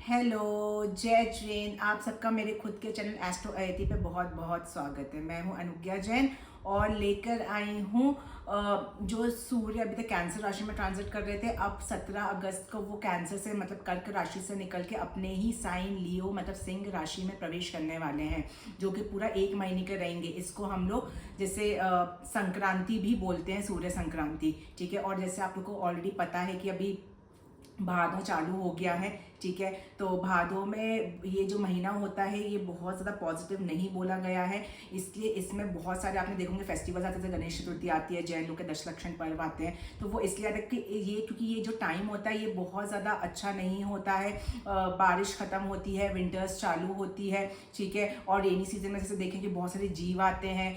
Hello, जय जैन। आप सबका मेरे खुद के चैनल एस्ट्रो अयति पे बहुत बहुत स्वागत है। मैं हूं अनुज्ञा जैन और लेकर आई हूं जो सूर्य अभी तक कैंसर राशि में ट्रांजिट कर रहे थे, अब 17 अगस्त को वो कैंसर से मतलब कर्क राशि से निकल के अपने ही साइन लियो मतलब सिंह राशि में प्रवेश करने वाले हैं, जो कि पूरा 1 महीने के रहेंगे। इसको हम लोग जैसे संक्रांति भी बोलते हैं, सूर्य संक्रांति, ठीक है। और जैसे आप लोग को ऑलरेडी पता है कि अभी भादो चालू हो गया है, ठीक है। तो भादो में ये जो महीना होता है ये बहुत ज़्यादा पॉजिटिव नहीं बोला गया है, इसलिए इसमें बहुत सारे आपने देखोगे फेस्टिवल्स आते हैं। जैसे गणेश चतुर्थी आती है, जैन लोग के दशलक्षण पर्व आते हैं, तो वो इसलिए आता है कि ये क्योंकि ये जो टाइम होता है ये बहुत ज़्यादा अच्छा नहीं होता है। बारिश ख़त्म होती है, विंटर्स चालू होती है, ठीक है। और रेनी सीजन में जैसे देखें कि बहुत सारे जीव आते हैं,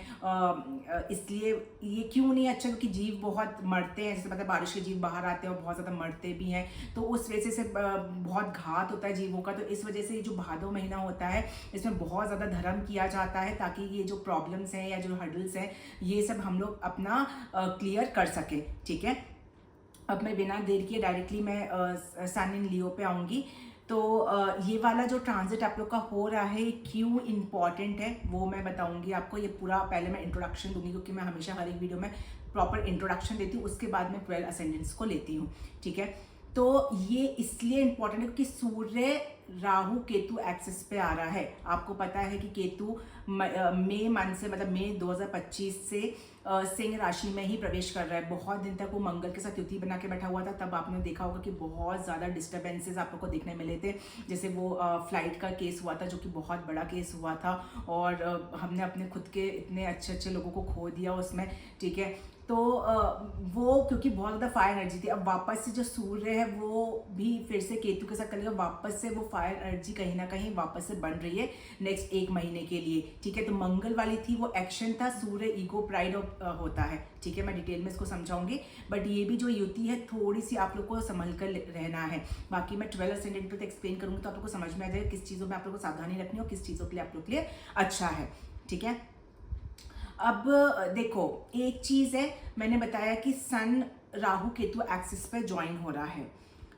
इसलिए ये क्यों नहीं अच्छा, क्योंकि जीव बहुत मरते हैं। जैसे मतलब बारिश के जीव बाहर आते हैं और बहुत ज़्यादा मरते भी हैं, तो उस वजह से बहुत घात होता है जीवों का। तो इस वजह से जो भादो महीना होता है इसमें बहुत ज़्यादा धर्म किया जाता है, ताकि ये जो प्रॉब्लम्स हैं या जो हर्डल्स हैं ये सब हम लोग अपना क्लियर कर सकें, ठीक है। अब मैं बिना देर किए डायरेक्टली मैं सन इन लियो पे आऊँगी। तो ये वाला जो ट्रांजिट आप लोग का हो रहा है क्यों इम्पॉर्टेंट है वो मैं बताऊंगी आपको। ये पूरा पहले मैं इंट्रोडक्शन दूंगी, क्योंकि मैं हमेशा हर एक वीडियो में प्रॉपर इंट्रोडक्शन देती हूँ, उसके बाद मैं 12 असेंडेंट्स को लेती हूँ, ठीक है। तो ये इसलिए इम्पोर्टेंट है क्योंकि सूर्य राहु केतु एक्सिस पे आ रहा है। आपको पता है कि केतु मई मंथ से मतलब मई 2025 से सिंह राशि में ही प्रवेश कर रहा है। बहुत दिन तक वो मंगल के साथ युति बना के बैठा हुआ था, तब आपने देखा होगा कि बहुत ज़्यादा डिस्टर्बेंसेस आप लोग को देखने मिले थे। जैसे वो फ्लाइट का केस हुआ था, जो कि बहुत बड़ा केस हुआ था, और हमने अपने खुद के इतने अच्छे अच्छे लोगों को खो दिया उसमें, ठीक है। तो वो क्योंकि बहुत ज़्यादा फायर एनर्जी थी, अब वापस से जो सूर्य है वो भी फिर से केतु के साथ करेगा, वापस से वो फायर एनर्जी कहीं ना कहीं वापस से बन रही है नेक्स्ट 1 महीने के लिए, ठीक है। तो मंगल वाली थी वो एक्शन था, सूर्य ईगो प्राइड होता है, ठीक है। मैं डिटेल में इसको समझाऊंगी, बट ये भी जो युति है थोड़ी सी आप लोग को संभल कर रहना है। बाकी मैं 12 असेंडेंट पे एक्सप्लेन करूंगी तो आप लोग को समझ में आ जाएगा किस चीज़ों में आप लोग को सावधानी रखनी है और किस चीज़ों के लिए आप लोग के लिए अच्छा है, ठीक है। अब देखो, एक चीज है, मैंने बताया कि सन राहु केतु एक्सिस पे ज्वाइन हो रहा है।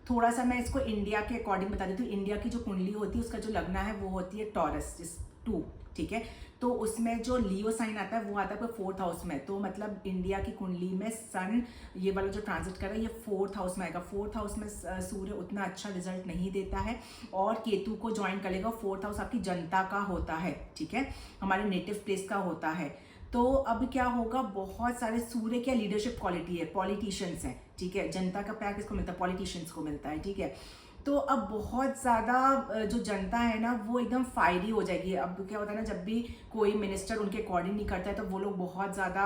थोड़ा सा मैं इसको इंडिया के अकॉर्डिंग बता देती हूँ। इंडिया की जो कुंडली होती है उसका जो लगना है वो होती है टॉरस 2, ठीक है। तो उसमें जो लियो साइन आता है वो आता है 4th हाउस में। तो मतलब इंडिया की कुंडली में सन ये वाला जो ट्रांजिट कर रहा है ये 4th हाउस में आएगा। 4th हाउस में सूर्य उतना अच्छा रिजल्ट नहीं देता है, और केतु को ज्वाइन करेगा। 4th हाउस आपकी जनता का होता है, ठीक है, हमारे नेटिव प्लेस का होता है। तो अब क्या होगा, बहुत सारे सूर्य क्या लीडरशिप क्वालिटी है, पॉलिटिशियंस हैं, ठीक है। जनता का प्यार किसको मिलता है, पॉलिटिशियंस को मिलता है, ठीक है। तो अब बहुत ज़्यादा जो जनता है ना वो एकदम फायरी हो जाएगी। अब क्या होता है ना, जब भी कोई मिनिस्टर उनके अकॉर्डिंग नहीं करता है तो वो लोग बहुत ज़्यादा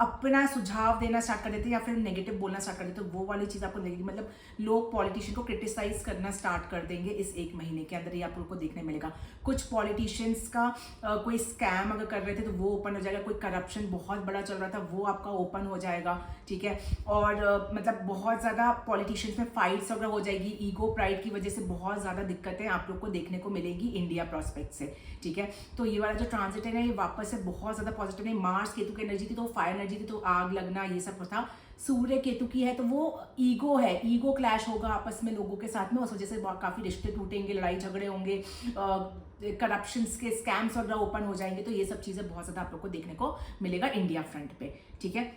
अपना सुझाव देना स्टार्ट कर देते हैं या फिर नेगेटिव बोलना स्टार्ट कर देते हैं। तो वो वाली चीज़ आपको लगेगी, मतलब लोग पॉलिटिशियन को क्रिटिसाइज करना स्टार्ट कर देंगे इस 1 महीने के अंदर। ये आप लोग को देखने मिलेगा। कुछ पॉलिटिशियंस का कोई स्कैम अगर कर रहे थे तो वो ओपन हो जाएगा। कोई करप्शन बहुत बड़ा चल रहा था वो आपका ओपन हो जाएगा, ठीक है। और मतलब बहुत ज़्यादा पॉलिटिशियंस में फाइट्स वगैरह हो जाएगी। ईगो प्राइड की वजह से बहुत ज़्यादा दिक्कतें आप लोग को देखने को मिलेगी इंडिया प्रोस्पेक्ट से, ठीक है। तो ये वाला जो ट्रांजिट है ना ये वापस से बहुत ज़्यादा पॉजिटिव है। मार्स केतु की एनर्जी थी तो फायर एनर्जी थी, तो आग लगना ये सब था। सूर्य केतु की है तो वो ईगो है, ईगो क्लैश होगा आपस में लोगों के साथ में, उस वजह से काफ़ी रिश्ते टूटेंगे, लड़ाई झगड़े होंगे, करप्शंस के स्कैम्स वगैरह ओपन हो जाएंगे। तो ये सब चीज़ें बहुत ज़्यादा आप लोग को देखने को मिलेगा इंडिया फ्रंट पे, ठीक है।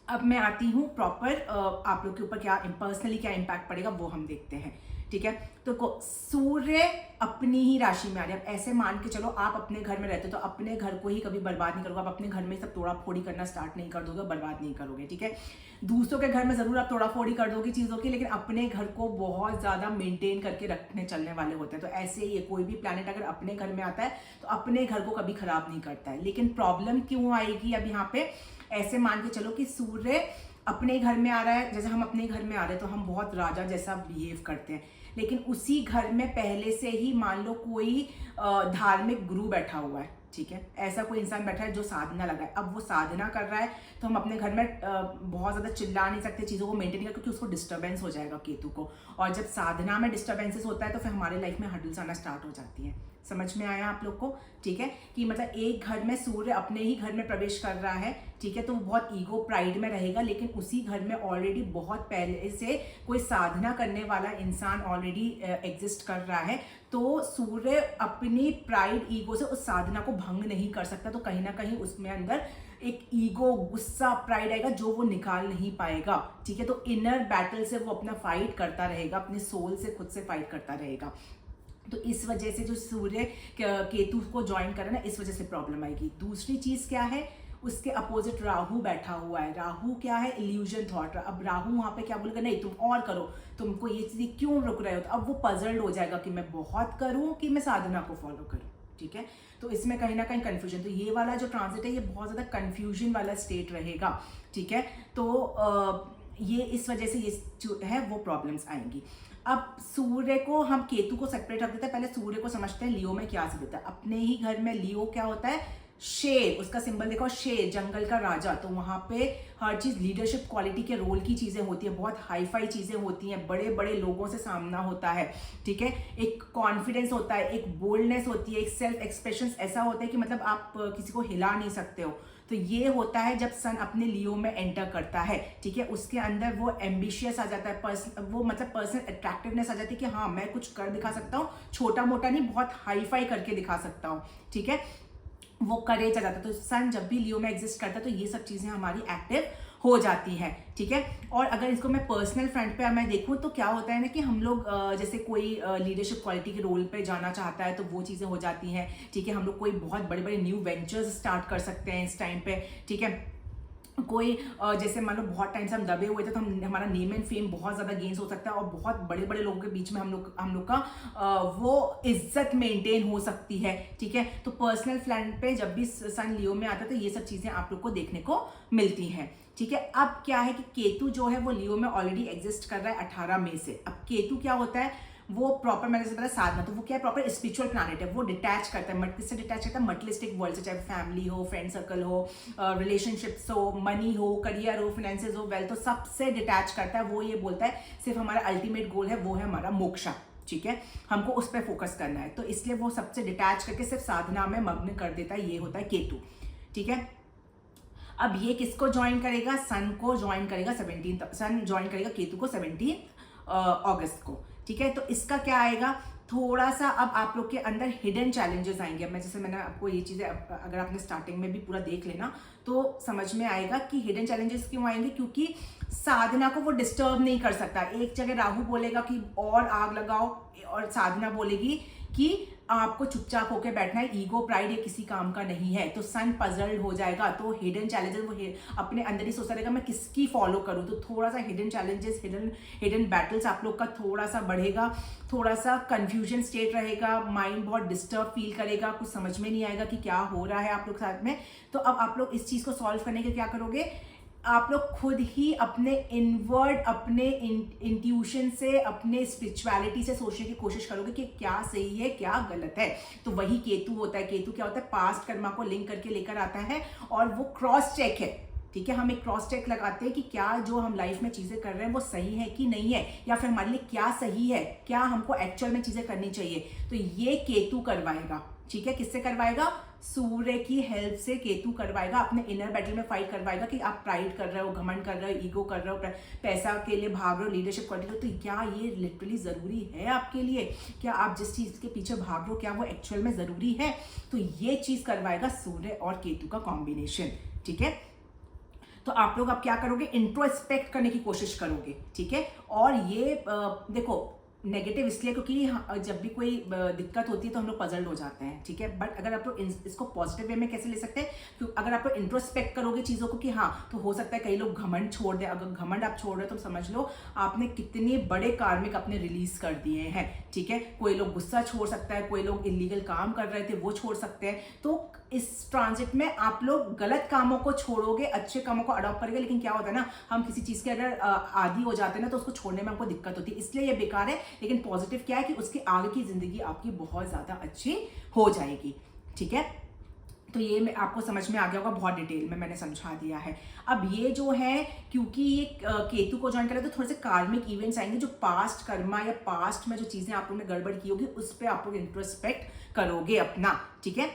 अब मैं आती हूँ प्रॉपर आप लोग के ऊपर क्या पर्सनली क्या इम्पैक्ट पड़ेगा वो हम देखते हैं, ठीक है। तो सूर्य अपनी ही राशि में आ रहे हैं। अब ऐसे मान के चलो आप अपने घर में रहते हो तो अपने घर को ही कभी बर्बाद नहीं करोगे। आप अपने घर में सब तोड़ा फोड़ी करना स्टार्ट नहीं कर दोगे, बर्बाद नहीं करोगे, ठीक है। दूसरों के घर में जरूर आप तोड़ा फोड़ी कर दोगे चीज़ों की, लेकिन अपने घर को बहुत ज़्यादा मेंटेन करके रखने चलने वाले होते हैं। तो ऐसे ही कोई भी प्लैनेट अगर अपने घर में आता है तो अपने घर को कभी खराब नहीं करता है। लेकिन प्रॉब्लम क्यों आएगी, अब यहाँ पे ऐसे मान के चलो कि सूर्य अपने घर में आ रहा है। जैसे हम अपने घर में आ रहे हैं तो हम बहुत राजा जैसा बिहेव करते हैं, लेकिन उसी घर में पहले से ही मान लो कोई धार्मिक गुरु बैठा हुआ है, ठीक है। ऐसा कोई इंसान बैठा है जो साधना लगा है, अब वो साधना कर रहा है तो हम अपने घर में बहुत ज़्यादा चिल्ला नहीं सकते, चीज़ों को मेंटेन कर, क्योंकि उसको डिस्टर्बेंस हो जाएगा केतु को। और जब साधना में डिस्टर्बेंसेस होता है तो फिर हमारे लाइफ में हर्डल्स आना स्टार्ट हो जाती हैं। समझ में आया आप लोग को? ठीक है, कि मतलब एक घर में सूर्य अपने ही घर में प्रवेश कर रहा है, ठीक है, तो वो बहुत ईगो प्राइड में रहेगा, लेकिन उसी घर में ऑलरेडी बहुत पहले से कोई साधना करने वाला इंसान ऑलरेडी एग्जिस्ट कर रहा है, तो सूर्य अपनी प्राइड ईगो से उस साधना को भंग नहीं कर सकता। तो कहीं ना कहीं उसमें अंदर एक ईगो, गुस्सा, प्राइड आएगा जो वो निकाल नहीं पाएगा, ठीक है। तो इनर बैटल से वो अपना फाइट करता रहेगा, अपने सोल से खुद से फाइट करता रहेगा। तो इस वजह से जो सूर्य केतु को ज्वाइन करे ना, इस वजह से प्रॉब्लम आएगी। दूसरी चीज क्या है, उसके अपोजिट राहु बैठा हुआ है। राहु क्या है? Illusion thought. अब राहु वहां पे क्या बोलेगा, नहीं तुम और करो, तुमको ये चीजें क्यों रुक रहे हो। तो अब वो पजल्ड हो जाएगा कि मैं बहुत करूं कि मैं साधना को फॉलो करूं, ठीक है। तो इसमें कहीं ना कहीं कंफ्यूजन, तो ये वाला जो ट्रांजिट है ये बहुत ज्यादा कंफ्यूजन वाला स्टेट रहेगा, ठीक है। तो ये इस वजह से ये जो है वो प्रॉब्लम्स आएंगी। अब सूर्य को हम केतु को सेपरेट रख देते हैं, पहले सूर्य को समझते हैं लियो में क्या से देता है। अपने ही घर में लियो क्या होता है? शेर, उसका सिंबल देखो शेर, जंगल का राजा। तो वहां पे हर चीज लीडरशिप क्वालिटी के रोल की चीजें होती है, बहुत हाई फाई चीजें होती हैं, बड़े बड़े लोगों से सामना होता है, ठीक है। एक कॉन्फिडेंस होता है, एक बोल्डनेस होती है, एक सेल्फ एक्सप्रेशन ऐसा होता है कि मतलब आप किसी को हिला नहीं सकते हो। तो ये होता है जब सन अपने लियो में एंटर करता है, ठीक है। उसके अंदर वो एम्बिशियस आ जाता है, वो मतलब पर्सनल अट्रैक्टिवनेस आ जाती है कि हाँ मैं कुछ कर दिखा सकता हूँ, छोटा मोटा नहीं, बहुत हाई फाई करके दिखा सकता हूँ, ठीक है। वो करेज आ जाता है। तो सन जब भी लियो में एग्जिस्ट करता है तो ये सब चीजें हमारी एक्टिव हो जाती है, ठीक है। और अगर इसको मैं पर्सनल फ्रंट पे मैं देखूं तो क्या होता है ना कि हम लोग जैसे कोई लीडरशिप क्वालिटी के रोल पे जाना चाहता है तो वो चीजें हो जाती हैं, ठीक है। हम लोग कोई बहुत बड़े बड़े न्यू वेंचर्स स्टार्ट कर सकते हैं इस टाइम पे, ठीक है। कोई जैसे मान लो बहुत टाइम से हम दबे हुए थे तो हमारा नेम एंड फेम बहुत ज्यादा गेन्स हो सकता है, और बहुत बड़े बड़े लोगों के बीच में हम लोग का वो इज्जत मेंटेन हो सकती है, ठीक है। तो पर्सनल फ्रंट पे जब भी सन लियो में आता है तो ये सब चीजें आप लोग को देखने को मिलती हैं, ठीक है। अब क्या है कि केतु जो है वो लियो में ऑलरेडी एग्जिस्ट कर रहा है 18 मई से। अब केतु क्या होता है, वो प्रॉपर मैंने जैसे बताया साधना, तो वो क्या है, प्रॉपर स्पिरिचुअल प्लैनेट है। वो डिटैच करता है, किससे डिटैच करता है? मटेरियलिस्टिक वर्ल्ड से, चाहे फैमिली हो, फ्रेंड सर्कल हो, रिलेशनशिप्स हो, मनी हो, करियर हो, फाइनेंसेस हो, वेल्थ हो, सबसे डिटैच करता है। वो ये बोलता है सिर्फ हमारा अल्टीमेट गोल है वो है हमारा मोक्षा, ठीक है। हमको उस पर फोकस करना है, तो इसलिए वो सबसे डिटैच करके सिर्फ साधना में मग्न कर देता है। ये होता है केतु, ठीक है। अब ये किसको ज्वाइन करेगा? सन को ज्वाइन करेगा 17, सन ज्वाइन करेगा केतु को 17 अगस्त को, ठीक है। तो इसका क्या आएगा, थोड़ा सा अब आप लोग के अंदर हिडन चैलेंजेस आएंगे। मैं जैसे मैंने आपको ये चीजें अगर आपने स्टार्टिंग में भी पूरा देख लेना तो समझ में आएगा कि हिडन चैलेंजेस क्यों आएंगे, क्योंकि साधना को वो डिस्टर्ब नहीं कर सकता। एक जगह राहु बोलेगा कि और आग लगाओ, और साधना बोलेगी कि आपको चुपचाप होकर बैठना है, ईगो प्राइड ये किसी काम का नहीं है। तो सन पजल्ड हो जाएगा, तो हिडन चैलेंजेस वो अपने अंदर ही सोचता रहेगा मैं किसकी फॉलो करूं। तो थोड़ा सा हिडन चैलेंजेस, हिडन बैटल्स आप लोग का थोड़ा सा बढ़ेगा, थोड़ा सा कंफ्यूजन स्टेट रहेगा, माइंड बहुत डिस्टर्ब फील करेगा, कुछ समझ में नहीं आएगा कि क्या हो रहा है आप लोग साथ में। तो अब आप लोग इस चीज को सॉल्व करने के क्या करोगे, आप लोग खुद ही अपने इनवर्ड, अपने इंट्यूशन से, अपने स्पिरिचुअलिटी से सोचने की कोशिश करोगे कि क्या सही है क्या गलत है। तो वही केतु होता है। केतु क्या होता है, पास्ट कर्मा को लिंक करके लेकर आता है, और वो क्रॉस चेक है, ठीक है। हम एक क्रॉस चेक लगाते हैं कि क्या जो हम लाइफ में चीजें कर रहे हैं वो सही है कि नहीं है, या फिर हमारे लिए क्या सही है, क्या हमको एक्चुअल में चीजें करनी चाहिए। तो ये केतु करवाएगा, ठीक है। किससे करवाएगा? सूर्य की हेल्प से केतु करवाएगा, अपने इनर बैटल में फाइट करवाएगा कि आप प्राइड कर रहे हो, घमंड कर रहे हो, ईगो कर रहे हो, पैसा के लिए भाग रहे हो, लीडरशिप क्वालिटी। तो क्या ये लिटरली जरूरी है आपके लिए? क्या आप जिस चीज के पीछे भाग रहे हो क्या वो एक्चुअल में जरूरी है? तो ये चीज करवाएगा सूर्य और केतु का कॉम्बिनेशन, ठीक है। तो आप लोग अब क्या करोगे, इंट्रोस्पेक्ट करने की कोशिश करोगे, ठीक है। और ये देखो नेगेटिव इसलिए क्योंकि जब भी कोई दिक्कत होती है तो हम लोग पजल्ड हो जाते हैं, ठीक है। बट अगर आप लोग इसको पॉजिटिव वे में कैसे ले सकते हैं, क्योंकि अगर आप लोग इंट्रोस्पेक्ट करोगे चीजों को कि हाँ, तो हो सकता है कई लोग घमंड छोड़ दें। अगर घमंड आप छोड़ रहे हो तो समझ लो आपने कितने बड़े कार्मिक अपने रिलीज कर दिए हैं, ठीक है। कोई लोग गुस्सा छोड़ सकता है, कोई लोग इलीगल काम कर रहे थे वो छोड़ सकते हैं। तो इस ट्रांजिट में आप लोग गलत कामों को छोड़ोगे, अच्छे कामों को अडॉप्ट करेंगे। लेकिन क्या होता है ना, हम किसी चीज के अगर आदी हो जाते हैं ना तो उसको छोड़ने में हमको दिक्कत होती है, इसलिए ये बेकार है। लेकिन पॉजिटिव क्या है कि उसके आगे की जिंदगी आपकी बहुत ज्यादा अच्छी हो जाएगी, ठीक है। तो ये आपको समझ में आ गया होगा, बहुत डिटेल में मैंने समझा दिया है। अब ये जो है, क्योंकि ये केतु को ज्वाइन करें तो थोड़े से कार्मिक इवेंट्स आएंगे, जो पास्ट कर्मा या पास्ट में जो चीजें आप लोगों ने गड़बड़ की होगी उस पर आप लोग इंट्रोस्पेक्ट करोगे अपना, ठीक है।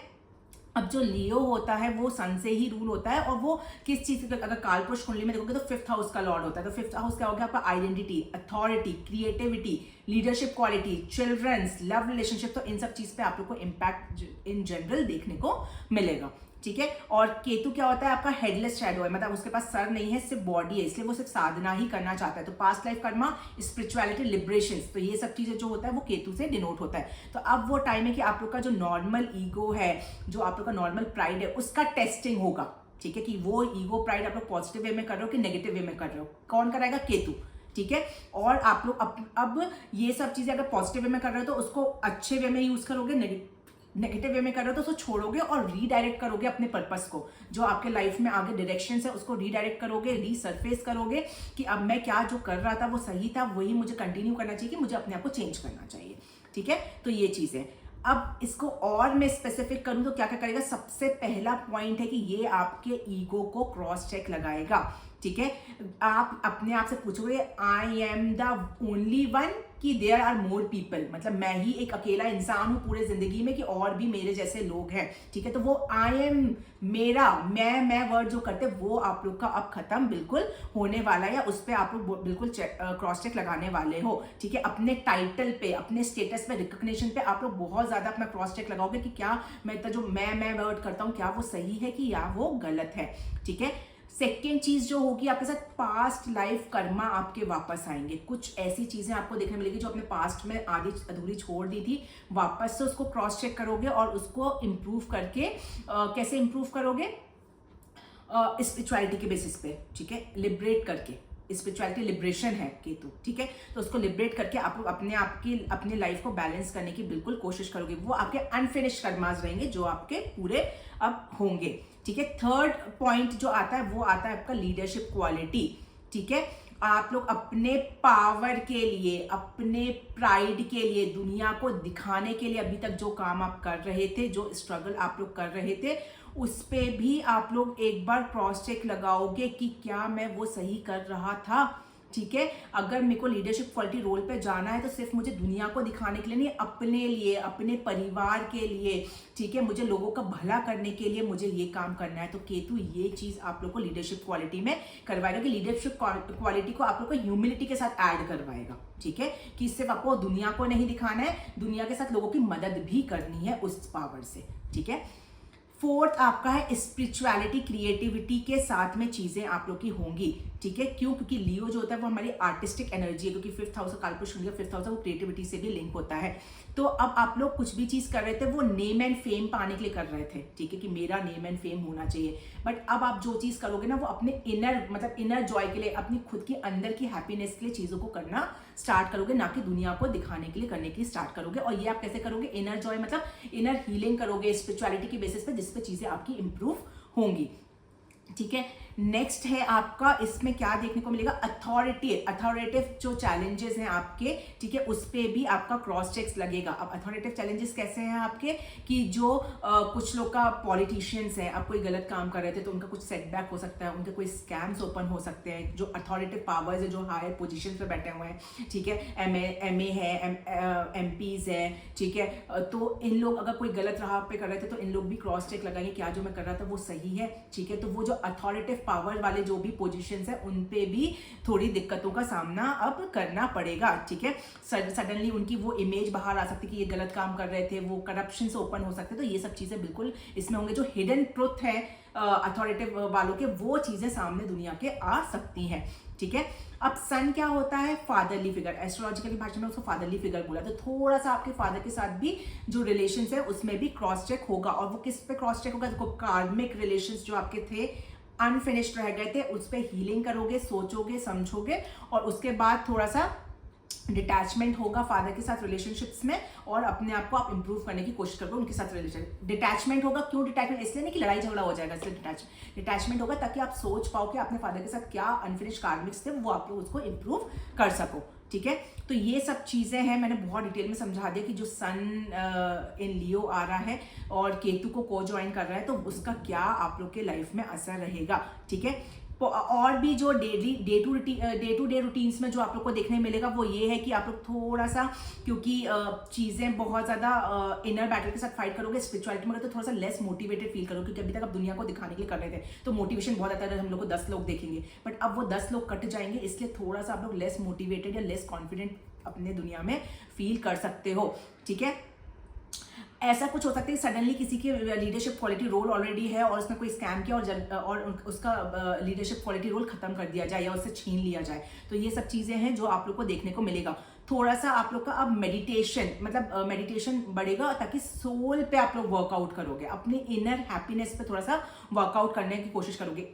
अब जो लियो होता है वो सन से ही रूल होता है, और वो किस चीज से, अगर कालपुरुष कुंडली में देखोगे तो 5th हाउस का लॉर्ड होता है। तो 5th हाउस क्या हो गया आपका? Identity, authority, creativity, leadership quality, childrens, love relationship. तो इन सब चीज पे आप लोग को इम्पैक्ट इन जनरल देखने को मिलेगा, ठीक है। और केतु क्या होता है? आपका हेडलेस शैडो है, मतलब उसके पास सर नहीं है, सिर्फ बॉडी है, इसलिए वो सिर्फ साधना ही करना चाहता है। तो past life Karma, spirituality, liberation, तो ये सब चीजें जो होता है वो केतु से डिनोट होता है। तो अब वो टाइम है कि आप लोग का जो नॉर्मल ईगो है, जो आप लोग का नॉर्मल प्राइड है, उसका टेस्टिंग होगा, ठीक है। कि वो ईगो प्राइड आप लोग पॉजिटिव वे में कर रहे हो कि नेगेटिव वे में कर रहे हो, कौन कराएगा? केतु, ठीक है। और आप लोग अब ये सब चीजें अगर पॉजिटिव वे में कर रहे हो तो उसको अच्छे वे में यूज करोगे, नेगेटिव वे में कर रहे हो तो उसको छोड़ोगे और रीडायरेक्ट करोगे अपने पर्पस को, जो आपके लाइफ में आगे डायरेक्शन है उसको रीडायरेक्ट करोगे, रीसरफेस करोगे कि अब मैं क्या जो कर रहा था वो सही था, वही मुझे कंटिन्यू करना चाहिए, कि मुझे अपने आप को चेंज करना चाहिए, ठीक है। तो ये चीज है। अब इसको और मैं स्पेसिफिक करूं तो क्या क्या करेगा? सबसे पहला पॉइंट है कि ये आपके ईगो को क्रॉस चेक लगाएगा, ठीक है। आप अपने आप से पूछोगे, I am the only one, कि देयर आर मोर पीपल, मतलब मैं ही एक अकेला इंसान हूं पूरे जिंदगी में कि और भी मेरे जैसे लोग हैं, ठीक है। तो वो आई एम, मेरा, मैं वर्ड जो करते वो आप लोग का अब खत्म बिल्कुल होने वाला है, या उस पर आप लोग बिल्कुल क्रॉस चेक लगाने वाले हो, ठीक है। अपने टाइटल पे, अपने स्टेटस पे, रिकॉग्निशन पे आप लोग बहुत ज्यादा अपना क्रॉस चेक लगाओगे कि क्या मैं जो मैं वर्ड करता हूँ क्या वो सही है कि या वो गलत है, ठीक है। सेकेंड चीज जो होगी आपके साथ, पास्ट लाइफ कर्मा आपके वापस आएंगे। कुछ ऐसी चीजें आपको देखने मिलेगी जो आपने पास्ट में आधी अधूरी छोड़ दी थी, वापस से उसको क्रॉस चेक करोगे और उसको इम्प्रूव करके कैसे इम्प्रूव करोगे? स्पिरिचुअलिटी के बेसिस पे, ठीक है, लिबरेट करके। स्पिरिचुअलिटी लिबरेशन है केतु, ठीक है। तो उसको लिबरेट करके आप लोग अपने लाइफ को बैलेंस करने की बिल्कुल कोशिश करोगे। वो आपके अनफिनिश्ड कर्मास रहेंगे जो आपके पूरे अब होंगे, ठीक है। थर्ड पॉइंट जो आता है वो आता है आपका लीडरशिप क्वालिटी, ठीक है। आप लोग अपने पावर के लिए, अपने प्राइड के लिए, दुनिया को दिखाने के लिए अभी तक जो काम आप कर रहे थे, जो स्ट्रगल आप लोग कर रहे थे, उस पे भी आप लोग एक बार क्रॉस चेक लगाओगे कि क्या मैं वो सही कर रहा था, ठीक है। अगर मेरे को लीडरशिप क्वालिटी रोल पे जाना है तो सिर्फ मुझे दुनिया को दिखाने के लिए नहीं, अपने लिए, अपने परिवार के लिए, ठीक है, मुझे लोगों का भला करने के लिए मुझे ये काम करना है। तो केतु ये चीज आप लोग को लीडरशिप क्वालिटी में करवाएगा, कि लीडरशिप क्वालिटी को आप लोग को ह्यूमिलिटी के साथ ऐड करवाएगा, ठीक है। कि सिर्फ आपको दुनिया को नहीं दिखाना है, दुनिया के साथ लोगों की मदद भी करनी है उस पावर से, ठीक है। फोर्थ आपका है स्पिरिचुअलिटी, क्रिएटिविटी के साथ में चीजें आप लोग की होंगी, ठीक है। क्यों? क्योंकि लियो जो होता है वो हमारी आर्टिस्टिक एनर्जी है, क्योंकि 5th हाउस कालपुरुष कुंडली का 5th हाउस वो क्रिएटिविटी से भी लिंक होता है। तो अब आप लोग कुछ भी चीज कर रहे थे वो नेम एंड फेम पाने के लिए कर रहे थे, ठीक है, कि मेरा नेम एंड फेम होना चाहिए। बट अब आप जो चीज करोगे ना वो अपने इनर, मतलब इनर जॉय के लिए, अपनी खुद की अंदर की हैप्पीनेस के लिए चीजों को करना स्टार्ट करोगे, ना कि दुनिया को दिखाने के लिए करने की स्टार्ट करोगे। और ये आप कैसे करोगे? इनर जॉय मतलब इनर हीलिंग करोगे स्पिरिचुअलिटी के बेसिस पे, जिसपे चीजें आपकी इंप्रूव होंगी, ठीक है। नेक्स्ट है आपका, इसमें क्या देखने को मिलेगा? अथॉरिटेटिव जो चैलेंजेस हैं आपके, ठीक है, उस पे भी आपका क्रॉस चेक्स लगेगा। अब अथॉरिटेटिव चैलेंजेस कैसे हैं आपके? कि जो कुछ लोग का पॉलिटिशियंस हैं, अब कोई गलत काम कर रहे थे तो उनका कुछ सेटबैक हो सकता है, उनके कोई स्कैम्स ओपन हो सकते हैं। जो अथॉरिटेटिव पावर्स है, जो हायर पोजिशन पे बैठे हुए हैं, ठीक है, एमए है, एमपीज है, ठीक है, तो इन लोग अगर कोई गलत राह पे कर रहे थे तो इन लोग भी क्रॉस चेक लगाएंगे, क्या जो मैं कर रहा था वो सही है, ठीक है। तो वो जो अथॉरिटेटिव पावर वाले जो भी पोजीशंस है उन पे भी थोड़ी दिक्कतों का सामना अब करना पड़ेगा, ठीक है। सडनली उनकी वो इमेज बाहर आ सकती है कि ये गलत काम कर रहे थे, वो करप्शन से ओपन हो सकते हैं। तो ये सब चीजें बिल्कुल इसमें होंगे। जो हिडन ट्रुथ है अथॉरिटेटिव वालों के, वो चीजें सामने दुनिया के आ सकती हैं, ठीक है। अब सन क्या होता है? फादरली फिगर, एस्ट्रोलॉजिकल भाषा में उसको फादरली फिगर बोला। तो थोड़ा सा आपके फादर के साथ भी जो रिलेशंस है उसमें भी क्रॉस चेक होगा। और वो किस पे क्रॉस चेक होगा? देखो, कार्मिक रिलेशंस जो आपके थे, अनफिनिश्ड रह गए थे, उस पर हीलिंग करोगे, सोचोगे, समझोगे, और उसके बाद थोड़ा सा डिटैचमेंट होगा फादर के साथ रिलेशनशिप्स में, और अपने आप को आप इंप्रूव करने की कोशिश करोगे उनके साथ रिलेशन। डिटैचमेंट होगा, क्यों डिटैचमेंट? इसलिए नहीं कि लड़ाई झगड़ा हो जाएगा, इसलिए डिटैचमेंट होगा ताकि आप सोच पाओ कि अपने फादर के साथ क्या अनफिनिश कार्मिक्स थे, वो आप लोग उसको इंप्रूव कर सको। ठीक है, तो ये सब चीजें हैं, मैंने बहुत डिटेल में समझा दिया कि जो सन इन लियो आ रहा है और केतु को को ज्वाइन कर रहा है, तो उसका क्या आप लोग के लाइफ में असर रहेगा। ठीक है, और भी जो डे टू डे रूटीन्स में जो आप लोग को देखने मिलेगा वो ये है कि आप लोग थोड़ा सा, क्योंकि चीज़ें बहुत ज़्यादा इनर बैटल के साथ फाइट करोगे स्पिरिचुअलिटी में, तो थोड़ा सा लेस मोटिवेटेड फील करोगे, क्योंकि अभी तक आप दुनिया को दिखाने के लिए कर रहे थे तो मोटिवेशन बहुत आता है, हम लोग को 10 लोग देखेंगे, बट अब वो 10 लोग कट जाएंगे, इसलिए थोड़ा सा आप लोग लेस मोटिवेटेड या लेस कॉन्फिडेंट अपने दुनिया में फील कर सकते हो। ठीक है, ऐसा कुछ हो सकता है सडनली किसी की लीडरशिप क्वालिटी रोल ऑलरेडी है और उसने कोई स्कैम किया और उसका लीडरशिप क्वालिटी रोल खत्म कर दिया जाए या उससे छीन लिया जाए, तो ये सब चीजें हैं जो आप लोग को देखने को मिलेगा। थोड़ा सा आप लोग का अब मेडिटेशन, मतलब मेडिटेशन बढ़ेगा ताकि सोल पे आप लोग वर्कआउट करोगे, अपने इनर हैप्पीनेस पे थोड़ा सा वर्कआउट करने की कोशिश करोगे।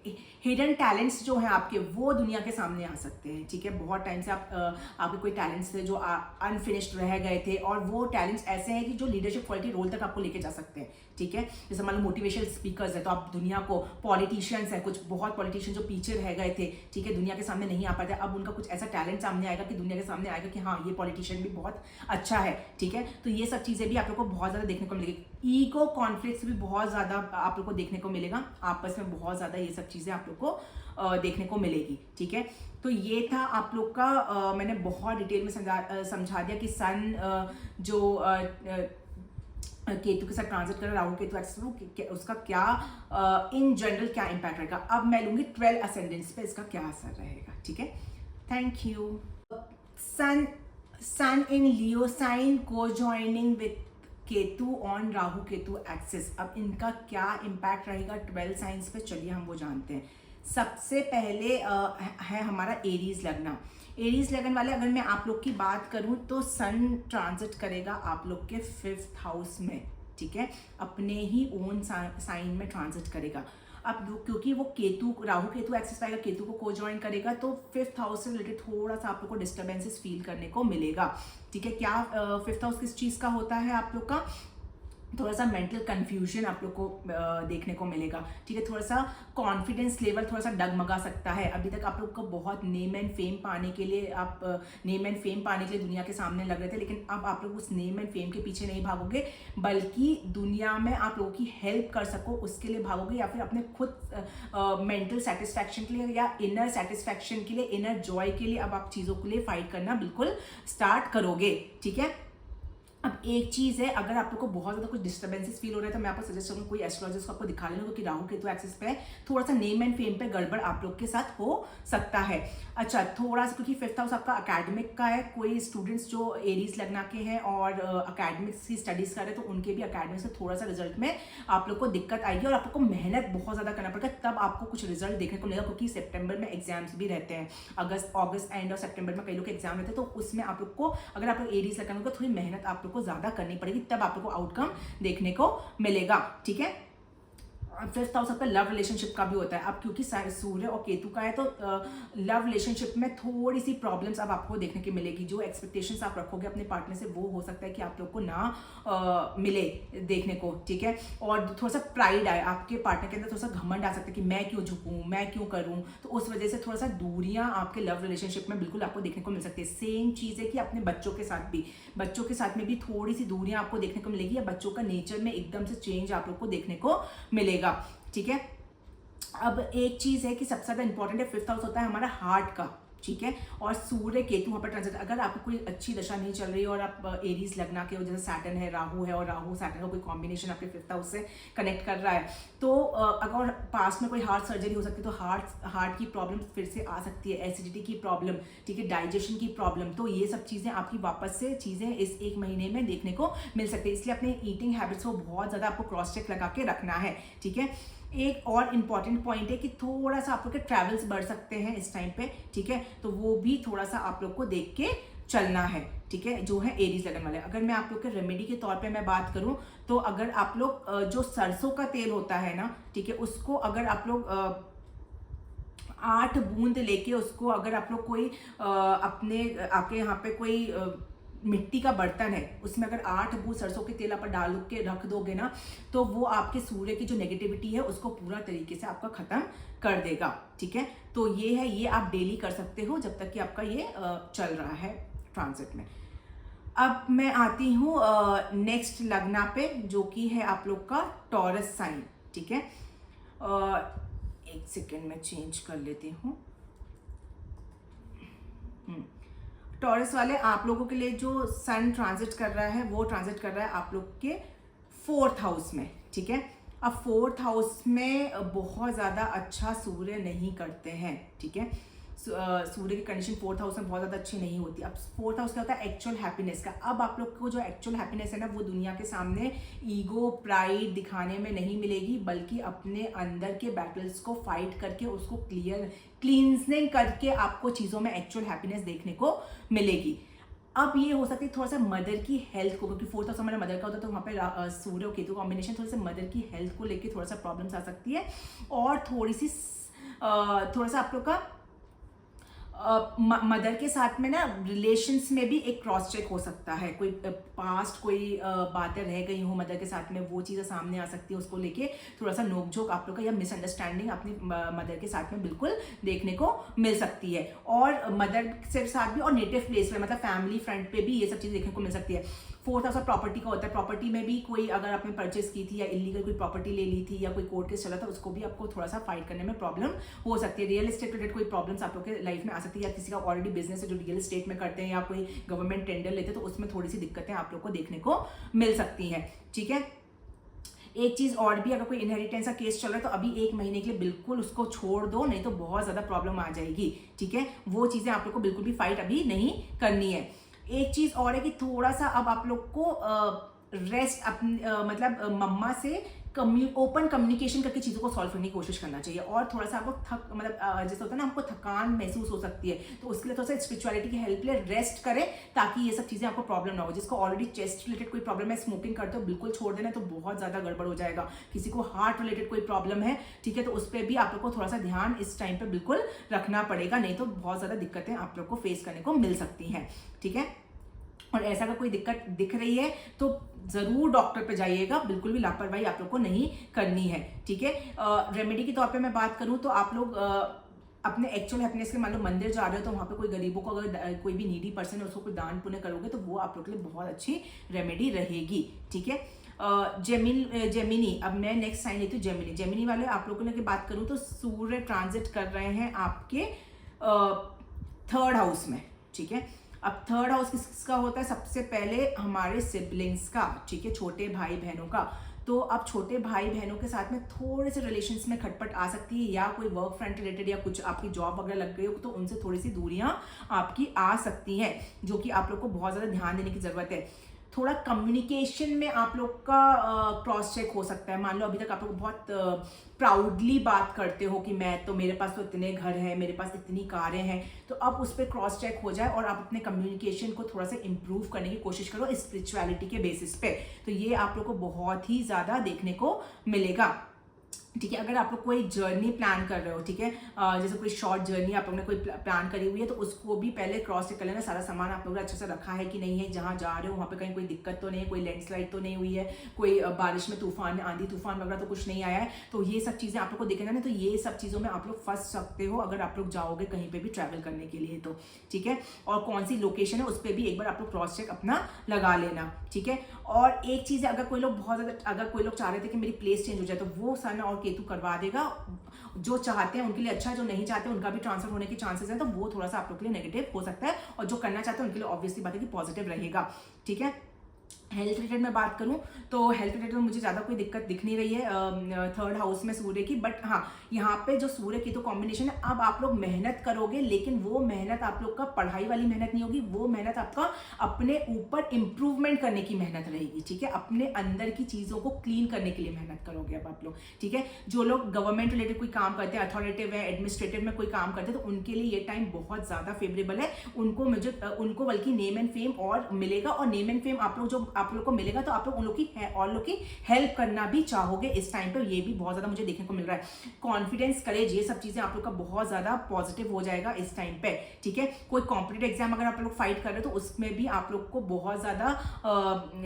हिडन टैलेंट्स जो हैं आपके वो दुनिया के सामने आ सकते हैं। ठीक है, बहुत टाइम से आपके कोई टैलेंट्स थे जो अनफिनिश्ड रह गए थे, और वो टैलेंट्स ऐसे हैं कि जो लीडरशिप क्वालिटी रोल तक आपको लेके जा सकते हैं। ठीक है, जैसे मान लो मोटिवेशनल स्पीकर्स है तो आप दुनिया को, पॉलिटिशियंस है, कुछ बहुत पॉलिटिशियन जो पीछे रह गए थे, ठीक है, दुनिया के सामने नहीं आ पाते, अब उनका कुछ ऐसा टैलेंट सामने आएगा कि दुनिया के सामने आएगा कि हाँ ये पॉलिटिशियन भी बहुत अच्छा है। ठीक है, तो ये सब चीजें भी आप लोग को बहुत ज्यादा देखने को मिलेगी। ईगो कॉन्फ्लिक्ट्स भी बहुत ज्यादा आप लोग को देखने को मिलेगा, आपस में बहुत ज्यादा ये सब चीजें आप लोग को देखने को मिलेगी। ठीक है, तो ये था आप लोग का मैंने बहुत डिटेल में समझा दिया कि सन जो केतु के साथ ट्रांजिट कर राहु केतु एक्सिस, उसका क्या इन जनरल क्या इम्पैक्ट रहेगा। अब मैं लूंगी 12 असेंडेंट्स पे इसका क्या असर रहेगा। ठीक है, thank you. Sun in Leo sign को joining with Ketu on Rahu Ketu axis, अब इनका क्या इम्पैक्ट रहेगा 12 साइंस पे, चलिए हम वो जानते हैं। सबसे पहले है हमारा एरीज लगना। एरीज लगन वाले अगर मैं आप लोग की बात करूं तो सन ट्रांजिट करेगा आप लोग के 5th हाउस में। ठीक है, अपने ही ओन साइन में ट्रांजिट करेगा। अब क्योंकि वो केतु, राहु केतु एक्सिस पाएगा, केतु को को ज्वाइन करेगा, तो 5th हाउस से रिलेटेड थोड़ा सा आप लोग को डिस्टर्बेंसेस फील करने को मिलेगा। ठीक है, क्या 5th हाउस किस चीज़ का होता है आप लोग का? थोड़ा सा मेंटल कंफ्यूजन आप लोग को देखने को मिलेगा। ठीक है, थोड़ा सा कॉन्फिडेंस लेवल थोड़ा सा डगमगा सकता है। अभी तक आप लोग को बहुत नेम एंड फेम पाने के लिए दुनिया के सामने लग रहे थे, लेकिन अब आप लोग उस नेम एंड फेम के पीछे नहीं भागोगे, बल्कि दुनिया में आप लोगों की हेल्प कर सको उसके लिए भागोगे, या फिर अपने खुद मेंटल सेटिस्फैक्शन के लिए या इनर सेटिस्फैक्शन के लिए, इनर जॉय के लिए अब आप चीज़ों के लिए फाइट करना बिल्कुल स्टार्ट करोगे। ठीक है, अब एक चीज़ है, अगर आप लोग को बहुत ज़्यादा कुछ डिस्टर्बेंसेस फील हो रहा है तो मैं आपको सजेस्ट करूँगा कोई एस्ट्रोलॉजिस्ट को आपको दिखा लेना, क्योंकि राहु केतु एक्सिस पे थोड़ा सा नेम एंड फेम पे गड़बड़ आप लोग के साथ हो सकता है। अच्छा, थोड़ा सा क्योंकि 5th हाउस आपका अकेडमिक का है, कोई स्टूडेंट्स जो एरीज लगना के हैं और अकेडमिक्स की स्टडीज कर रहे हैं तो उनके भी अकेडमिक्स में थोड़ा सा रिजल्ट में आप लोग को दिक्कत आएगी और आप लोग को मेहनत बहुत ज़्यादा करना पड़ेगा, तब आपको कुछ रिजल्ट देखने को मिलेगा। क्योंकि सितंबर में एग्जाम्स भी रहते हैं, अगस्त एंड और सितंबर में कई लोग एग्जाम रहते हैं, तो उसमें आप लोग को, अगर आप लोग एरीज लगाना होगा, थोड़ी मेहनत आप लोग को ज़्यादा करनी पड़ेगी, तब आप लोग को आउटकम देखने को मिलेगा। ठीक है, 5th हाउस आपका लव रिलेशनशिप का भी होता है। अब क्योंकि सूर्य और केतु का है तो लव रिलेशनशिप में थोड़ी सी प्रॉब्लम्स अब आपको देखने की मिलेगी। जो एक्सपेक्टेशंस आप रखोगे अपने पार्टनर से वो हो सकता है कि आप लोग को ना मिले देखने को। ठीक है, और थोड़ा सा प्राइड आए आपके पार्टनर के अंदर, थोड़ा सा घमंड आ सकता है कि मैं क्यों झुकूं, मैं क्यों करूं, तो उस वजह से थोड़ा सा दूरियां आपके लव रिलेशनशिप में बिल्कुल आपको देखने को मिल सकती है। सेम चीज़ है कि अपने बच्चों के साथ में भी थोड़ी सी दूरियां आपको देखने को मिलेगी, या बच्चों का नेचर में एकदम से चेंज आप लोग को देखने को मिलेगा। ठीक है, अब एक चीज है कि सबसे ज्यादा इंपॉर्टेंट है, 5th हाउस होता है हमारा हार्ट का। ठीक है, और सूर्य केतु वहाँ पर ट्रांजिट, अगर आपको कोई अच्छी दशा नहीं चल रही और आप एरीज लगना के, जैसे सैटर्न है, राहु है और राहु सैटर्न का कोई कॉम्बिनेशन आपके 5th हाउस से कनेक्ट कर रहा है, तो अगर पास में कोई हार्ट सर्जरी हो सकती है तो हार्ट की प्रॉब्लम फिर से आ सकती है, एसिडिटी की प्रॉब्लम, ठीक है, डाइजेशन की प्रॉब्लम, तो ये सब चीज़ें आपकी वापस से चीज़ें इस 1 महीने में देखने को मिल सकती है। इसलिए अपने ईटिंग हैबिट्स को बहुत ज़्यादा आपको क्रॉस चेक लगा के रखना है। ठीक है, एक और इम्पॉर्टेंट पॉइंट है कि थोड़ा सा आप लोग के ट्रैवल्स बढ़ सकते हैं इस टाइम पे। ठीक है, तो वो भी थोड़ा सा आप लोग को देख के चलना है। ठीक है, जो है एरीज लगन वाले। अगर मैं आप लोग के रेमेडी के तौर पे मैं बात करूं तो अगर आप लोग जो सरसों का तेल होता है ना, ठीक है, उसको अगर आप लोग 8 बूंद लेके उसको, अगर आप लोग कोई अपने आपके यहाँ पे कोई मिट्टी का बर्तन है, उसमें अगर 8 बूंद सरसों के तेल आप डाल के रख दोगे ना, तो वो आपके सूर्य की जो नेगेटिविटी है उसको पूरा तरीके से आपका खत्म कर देगा। ठीक है, तो ये है, ये आप डेली कर सकते हो जब तक कि आपका ये चल रहा है ट्रांजिट में। अब मैं आती हूँ नेक्स्ट लग्ना पे, जो कि है आप लोग का टॉरस साइन। ठीक है, एक सेकेंड में चेंज कर लेती हूँ। टॉरस वाले आप लोगों के लिए जो सन ट्रांजिट कर रहा है, वो ट्रांजिट कर रहा है आप लोग के 4th हाउस में। ठीक है, अब 4th हाउस में बहुत ज़्यादा अच्छा सूर्य नहीं करते हैं। ठीक है, सूर्य की कंडीशन 4th हाउस में बहुत ज़्यादा अच्छी नहीं होती। अब 4th हाउस क्या होता है, एक्चुअल हैप्पीनेस का। अब आप लोग को जो एक्चुअल हैप्पीनेस है ना, वो दुनिया के सामने ईगो प्राइड दिखाने में नहीं मिलेगी, बल्कि अपने अंदर के बैटल्स को फाइट करके उसको क्लींजिंग करके आपको चीज़ों में एक्चुअल हैप्पीनेस देखने को मिलेगी। अब ये हो सकती है थोड़ा सा मदर की हेल्थ को, क्योंकि 4th हाउस हमारा मदर का होता है, तो वहाँ पे सूर्य और केतु कॉम्बिनेशन थोड़ा सा मदर की हेल्थ को लेके थोड़ा सा प्रॉब्लम्स आ सकती है। और थोड़ा सा आप लोग का मदर के साथ में ना रिलेशंस में भी एक क्रॉस चेक हो सकता है। कोई पास्ट कोई बातें रह गई हो मदर के साथ में, वो चीज़ें सामने आ सकती है, उसको लेके थोड़ा सा नोकझोंक आप लोग का या मिसअंडरस्टैंडिंग अपनी मदर के साथ में बिल्कुल देखने को मिल सकती है। और मदर के साथ भी और नेटिव प्लेस पे, मतलब फैमिली फ्रंट पे भी ये सब चीज़ें देखने को मिल सकती है। 4th हाउस प्रॉपर्टी का होता है, प्रॉपर्टी में भी कोई अगर आपने परचेस की थी या इलीगल कोई प्रॉपर्टी ले ली थी या कोई कोर्ट केस चला था, उसको भी आपको थोड़ा सा फाइट करने में प्रॉब्लम हो सकती है। रियल एस्टेट रिलेटेड कोई प्रॉब्लम्स आप लोग के लाइफ में आ सकती है, या किसी का ऑलरेडी बिजनेस है जो रियल एस्टेट में करते हैं या कोई गवर्नमेंट टेंडर लेते हैं, तो उसमें थोड़ी सी दिक्कतें आप लोग को देखने को मिल सकती हैं। ठीक है, एक चीज़ और भी, अगर कोई इनहेरिटेंस का केस चल रहा है तो अभी 1 महीने के लिए बिल्कुल उसको छोड़ दो, नहीं तो बहुत ज़्यादा प्रॉब्लम आ जाएगी। ठीक है, वो चीज़ें आप लोग को बिल्कुल भी फाइट अभी नहीं करनी है। एक चीज़ और है कि थोड़ा सा अब आप लोग को रेस्ट मतलब मम्मा से ओपन कम्युनिकेशन करके चीज़ों को सॉल्व करने की कोशिश करना चाहिए। और थोड़ा सा आपको जैसे होता है ना, आपको थकान महसूस हो सकती है, तो उसके लिए थोड़ा सा स्पिरिचुअलिटी की हेल्प ले रेस्ट करें, ताकि ये सब चीज़ें आपको प्रॉब्लम ना हो। जिसको ऑलरेडी चेस्ट रिलेटेड कोई प्रॉब्लम है, स्मोकिंग करते हो, बिल्कुल छोड़ देना, तो बहुत ज़्यादा गड़बड़ हो जाएगा। किसी को हार्ट रिलेटेड कोई प्रॉब्लम है, ठीक है, तो उस पर भी आप लोग को थोड़ा सा ध्यान इस टाइम पर बिल्कुल रखना पड़ेगा, नहीं तो बहुत ज़्यादा दिक्कतें आप लोग को फेस करने को मिल सकती हैं। ठीक है, और ऐसा अगर कोई दिक्कत दिख रही है तो ज़रूर डॉक्टर पे जाइएगा, बिल्कुल भी लापरवाही आप लोग को नहीं करनी है। ठीक है, रेमेडी के तौर पे मैं बात करूँ तो आप लोग अपने एक्चुअल हैप्पीनेस के मान लो मंदिर जा रहे हो, तो वहाँ पे कोई गरीबों को, अगर कोई भी नीडी पर्सन है उसको कोई दान पुण्य करोगे, तो वो आप लोग के लिए बहुत अच्छी रेमेडी रहेगी। ठीक है, जेमिनी, अब मैं नेक्स्ट साइन लेती हूँ जेमिनी। जेमिनी वाले आप लोगों की बात करूँ तो सूर्य ट्रांजिट कर रहे हैं आपके 3rd हाउस में। ठीक है, अब 3rd हाउस किसका होता है, सबसे पहले हमारे सिबलिंग्स का। ठीक है, छोटे भाई बहनों का। तो अब छोटे भाई बहनों के साथ में थोड़े से रिलेशंस में खटपट आ सकती है, या कोई वर्क फ्रंट रिलेटेड या कुछ आपकी जॉब वगैरह लग गई हो, तो उनसे थोड़ी सी दूरियां आपकी आ सकती हैं, जो कि आप लोग को बहुत ज़्यादा ध्यान देने की ज़रूरत है। थोड़ा कम्युनिकेशन में आप लोग का क्रॉस चेक हो सकता है। मान लो अभी तक आप लोग बहुत प्राउडली बात करते हो कि मैं तो, मेरे पास तो इतने घर हैं, मेरे पास इतनी कारें हैं, तो अब उस पर क्रॉस चेक हो जाए और आप अपने कम्युनिकेशन को थोड़ा सा इम्प्रूव करने की कोशिश करो स्पिरिचुअलिटी के बेसिस पे, तो ये आप लोग को बहुत ही ज़्यादा देखने को मिलेगा। ठीक है, अगर आप लोग कोई जर्नी प्लान कर रहे हो, ठीक है, जैसे कोई शॉर्ट जर्नी आप लोग ने कोई प्लान करी हुई है, तो उसको भी पहले क्रॉस चेक कर लेना, सारा सामान आप लोगों ने अच्छे से रखा है कि नहीं है, जहाँ जा रहे हो वहाँ पे कहीं कोई दिक्कत तो नहीं है, कोई लैंडस्लाइड तो नहीं हुई है, कोई बारिश में तूफान, आंधी तूफान वगैरह तो कुछ नहीं आया है। तो ये सब चीज़ें आप लोग को देखना है, तो ये सब चीज़ों में आप लोग फंस सकते हो अगर आप लोग जाओगे कहीं पर भी ट्रैवल करने के लिए तो। ठीक है, और कौन सी लोकेशन है उस पर भी एक बार आप लोग क्रॉस चेक अपना लगा लेना। ठीक है, और एक चीज़ है, अगर कोई लोग बहुत ज़्यादा, अगर कोई लोग चाह रहे थे कि मेरी प्लेस चेंज हो जाए, तो वो सन और केतु करवा देगा। जो चाहते हैं उनके लिए अच्छा है, जो नहीं चाहते उनका भी ट्रांसफर होने के चांसेस हैं, तो वो थोड़ा सा आप लोग के लिए नेगेटिव हो सकता है, और जो करना चाहते हैं उनके लिए ऑब्वियसली बात है कि पॉजिटिव रहेगा। ठीक है, हेल्थ रिलेटेड में बात करूं तो हेल्थ रिलेटेड में मुझे ज़्यादा कोई दिक्कत दिख नहीं रही है 3rd हाउस में सूर्य की, बट हाँ, यहाँ पे जो सूर्य की तो कॉम्बिनेशन है, अब आप लोग मेहनत करोगे, लेकिन वो मेहनत आप लोग का पढ़ाई वाली मेहनत नहीं होगी, वो मेहनत आपका अपने ऊपर इम्प्रूवमेंट करने की मेहनत रहेगी। ठीक है, अपने अंदर की चीज़ों को क्लीन करने के लिए मेहनत करोगे अब आप लोग। ठीक है, जो लोग गवर्नमेंट रिलेटेड कोई काम करते हैं, अथॉरिटेटिव है, एडमिनिस्ट्रेटिव में कोई काम करते हैं, तो उनके लिए ये टाइम बहुत ज़्यादा फेवरेबल है। उनको बल्कि नेम एंड फेम और मिलेगा, और नेम एंड फेम आप लोग जो आप लोग को मिलेगा तो आप लोग उन लोग की और लोग की हेल्प करना भी चाहोगे इस टाइम पे, ये भी बहुत ज्यादा मुझे देखने को मिल रहा है। कॉन्फिडेंस, करेज, ये सब चीजें आप लोग का बहुत ज्यादा पॉजिटिव हो जाएगा इस टाइम पे, ठीक है। कोई कॉम्पिटेटिव एग्जाम अगर आप लोग फाइट कर रहे हो तो उसमें भी आप लोग को बहुत ज्यादा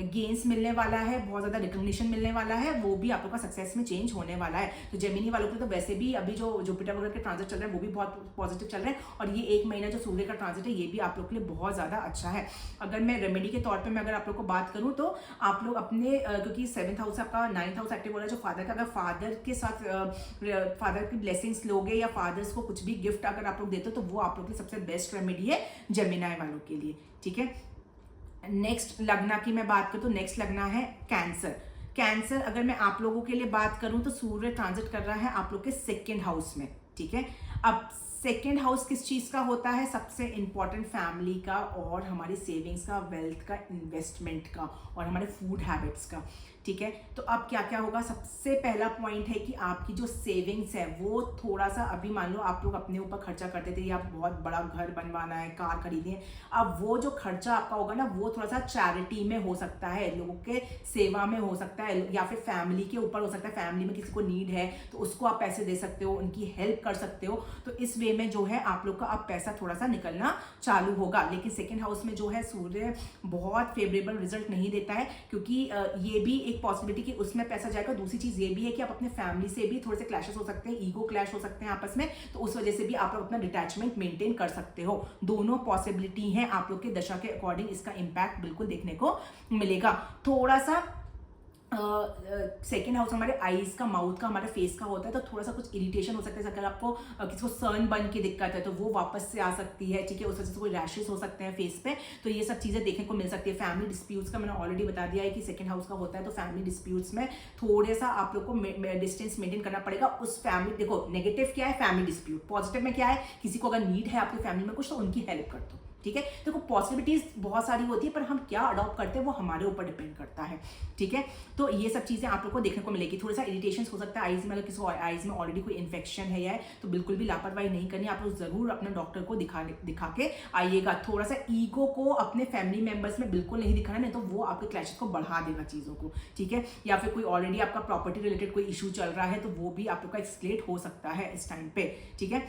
गेन्स मिलने वाला है, बहुत ज्यादा रिकॉग्निशन मिलने वाला है, वो भी आप लोग का सक्सेस में चेंज होने वाला है। तो जेमिनी वालों के तो वैसे भी अभी जो जुपिटर वगैरह के ट्रांजिट चल रहे हैं वो भी बहुत पॉजिटिव चल रहे हैं, और ये एक महीना जो सूर्य का ट्रांजिट है ये भी आप लोग के लिए बहुत ज्यादा अच्छा है। अगर मैं रेमेडी के तौर पे मैं अगर आप लोग को बात करूं तो आप लोग अपने क्योंकि 7th हाउस आपका 9th हाउस एक्टिव हो रहा है जो फादर का, अगर फादर के साथ फादर की ब्लेसिंग्स लोगे या फादर्स को कुछ भी गिफ्ट अगर आप लोग देते हो तो वो आप लोग के लिए सबसे बेस्ट रेमेडी है जेमिनी वालों के लिए, ठीक है। नेक्स्ट लग्न की मैं बात करूं तो नेक्स्ट लग्न है कैंसर। कैंसर अगर मैं आप लोगों के लिए बात करूं तो सूर्य ट्रांजिट कर रहा है आप लोग के 2nd हाउस में, ठीक है। अब 2nd हाउस किस चीज का होता है? सबसे इंपॉर्टेंट फैमिली का और हमारी सेविंग्स का, वेल्थ का, इन्वेस्टमेंट का और हमारे फूड हैबिट्स का, ठीक है। तो अब क्या क्या होगा? सबसे पहला पॉइंट है कि आपकी जो सेविंग्स है वो थोड़ा सा, अभी मान लो आप लोग अपने ऊपर खर्चा करते थे या बहुत बड़ा घर बनवाना है, कार खरीदनी है, अब वो जो खर्चा आपका होगा ना वो थोड़ा सा चैरिटी में हो सकता है, लोगों के सेवा में हो सकता है, या फिर फैमिली के ऊपर हो सकता है। फैमिली में किसी को नीड है तो उसको आप पैसे दे सकते हो, उनकी हेल्प कर सकते हो। तो इस वे में जो है आप लोग का अब पैसा थोड़ा सा निकलना चालू होगा। लेकिन 2nd हाउस में जो है सूर्य बहुत फेवरेबल रिजल्ट नहीं देता है, क्योंकि ये भी एक पॉसिबिलिटी कि उसमें पैसा जाएगा। दूसरी चीज ये भी है कि आप अपने फैमिली से भी थोड़े से क्लैशेस हो सकते हैं, ईगो क्लैश हो सकते हैं आपस में, तो उस वजह से भी आप लोग अपना डिटैचमेंट मेंटेन कर सकते हो। दोनों पॉसिबिलिटी है, आप लोग के दशा के अकॉर्डिंग इसका इम्पैक्ट बिल्कुल देखने को मिलेगा। थोड़ा सा 2nd हाउस हमारे आईज का, माउथ का, हमारे फेस का होता है, तो थोड़ा सा कुछ इरिटेशन हो सकता है। अगर आपको किसी को सन बन की दिक्कत है तो वो वापस से आ सकती है, ठीक है। उस वजह से कोई रैशेस हो सकते हैं फेस पे, तो ये सब चीजें देखने को मिल सकती है। फैमिली डिस्प्यूट्स का मैंने ऑलरेडी बता दिया है कि 2nd हाउस का होता है, तो फैमिली डिस्प्यूट्स में थोड़ा सा आप लोग को डिस्टेंस मेंटेन करना पड़ेगा उस फैमिली। देखो नेगेटिव क्या है? Family dispute. पॉजिटिव में क्या है? किसी को अगर नीड है आपकी फैमिली में कुछ तो उनकी हेल्प कर दो, ठीक है। देखो पॉसिबिलिटीज बहुत सारी होती है, पर हम क्या अडॉप्ट करते हैं वो हमारे ऊपर डिपेंड करता है, ठीक है। तो ये सब चीजें आप लोग को देखने को मिलेगी। थोड़ा सा इरिटेशन हो सकता है आईज में, अगर किसी को आईज में ऑलरेडी कोई इन्फेक्शन है या तो बिल्कुल भी लापरवाही नहीं करनी, आप लोग जरूर अपने डॉक्टर को दिखा के आइएगा। थोड़ा सा ईगो को अपने फैमिली मेंबर्स में बिल्कुल नहीं दिखाना, नहीं तो वो आपके क्लैशेस को बढ़ा देगा चीजों को, ठीक है। या फिर कोई ऑलरेडी आपका प्रॉपर्टी रिलेटेड कोई इशू चल रहा है तो वो भी आप लोग का एक्सक्लेट हो सकता है इस टाइम पे, ठीक है।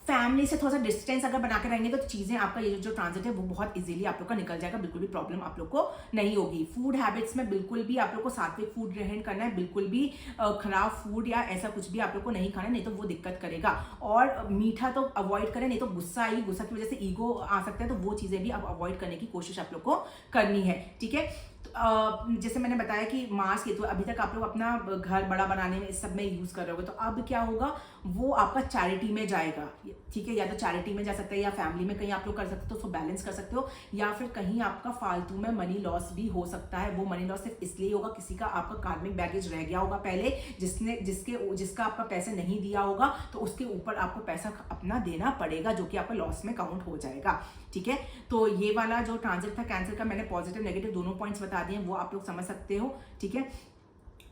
फैमिली से थोड़ा सा डिस्टेंस अगर बना के रहेंगे तो चीजें आपका ये जो ट्रांजिट है वो बहुत इजीली आप लोग का निकल जाएगा, बिल्कुल भी प्रॉब्लम आप लोग को नहीं होगी। फूड हैबिट्स में बिल्कुल भी आप लोग को सात्विक फूड ग्रहण करना है, बिल्कुल भी खराब फूड या ऐसा कुछ भी आप लोग को नहीं खाना है, नहीं तो वो दिक्कत करेगा। और मीठा तो अवॉइड करें, नहीं तो गुस्सा की वजह से ईगो आ सकता है, तो वो चीजें भी आप अवॉइड करने की कोशिश आप लोग को करनी है, ठीक है। जैसे मैंने बताया कि मार्स केतु अभी तक आप लोग अपना घर बड़ा बनाने में इस सब में यूज कर रहे होगे, तो अब क्या होगा वो आपका चैरिटी में जाएगा, ठीक है। या तो चैरिटी में जा सकता है या फैमिली में कहीं आप लोग कर सकते हो तो उसको बैलेंस कर सकते हो, या फिर कहीं आपका फालतू में मनी लॉस भी हो सकता है। वो मनी लॉस सिर्फ इसलिए होगा किसी का आपका कार्मिक बैगेज रह गया होगा पहले, जिसका आपका पैसे नहीं दिया होगा, तो उसके ऊपर आपको पैसा अपना देना पड़ेगा जो कि आपका लॉस में काउंट हो जाएगा, ठीक है। तो ये वाला जो ट्रांजिट था कैंसर का, मैंने पॉजिटिव नेगेटिव दोनों पॉइंट्स बता दिए, वो आप लोग समझ सकते हो, ठीक है।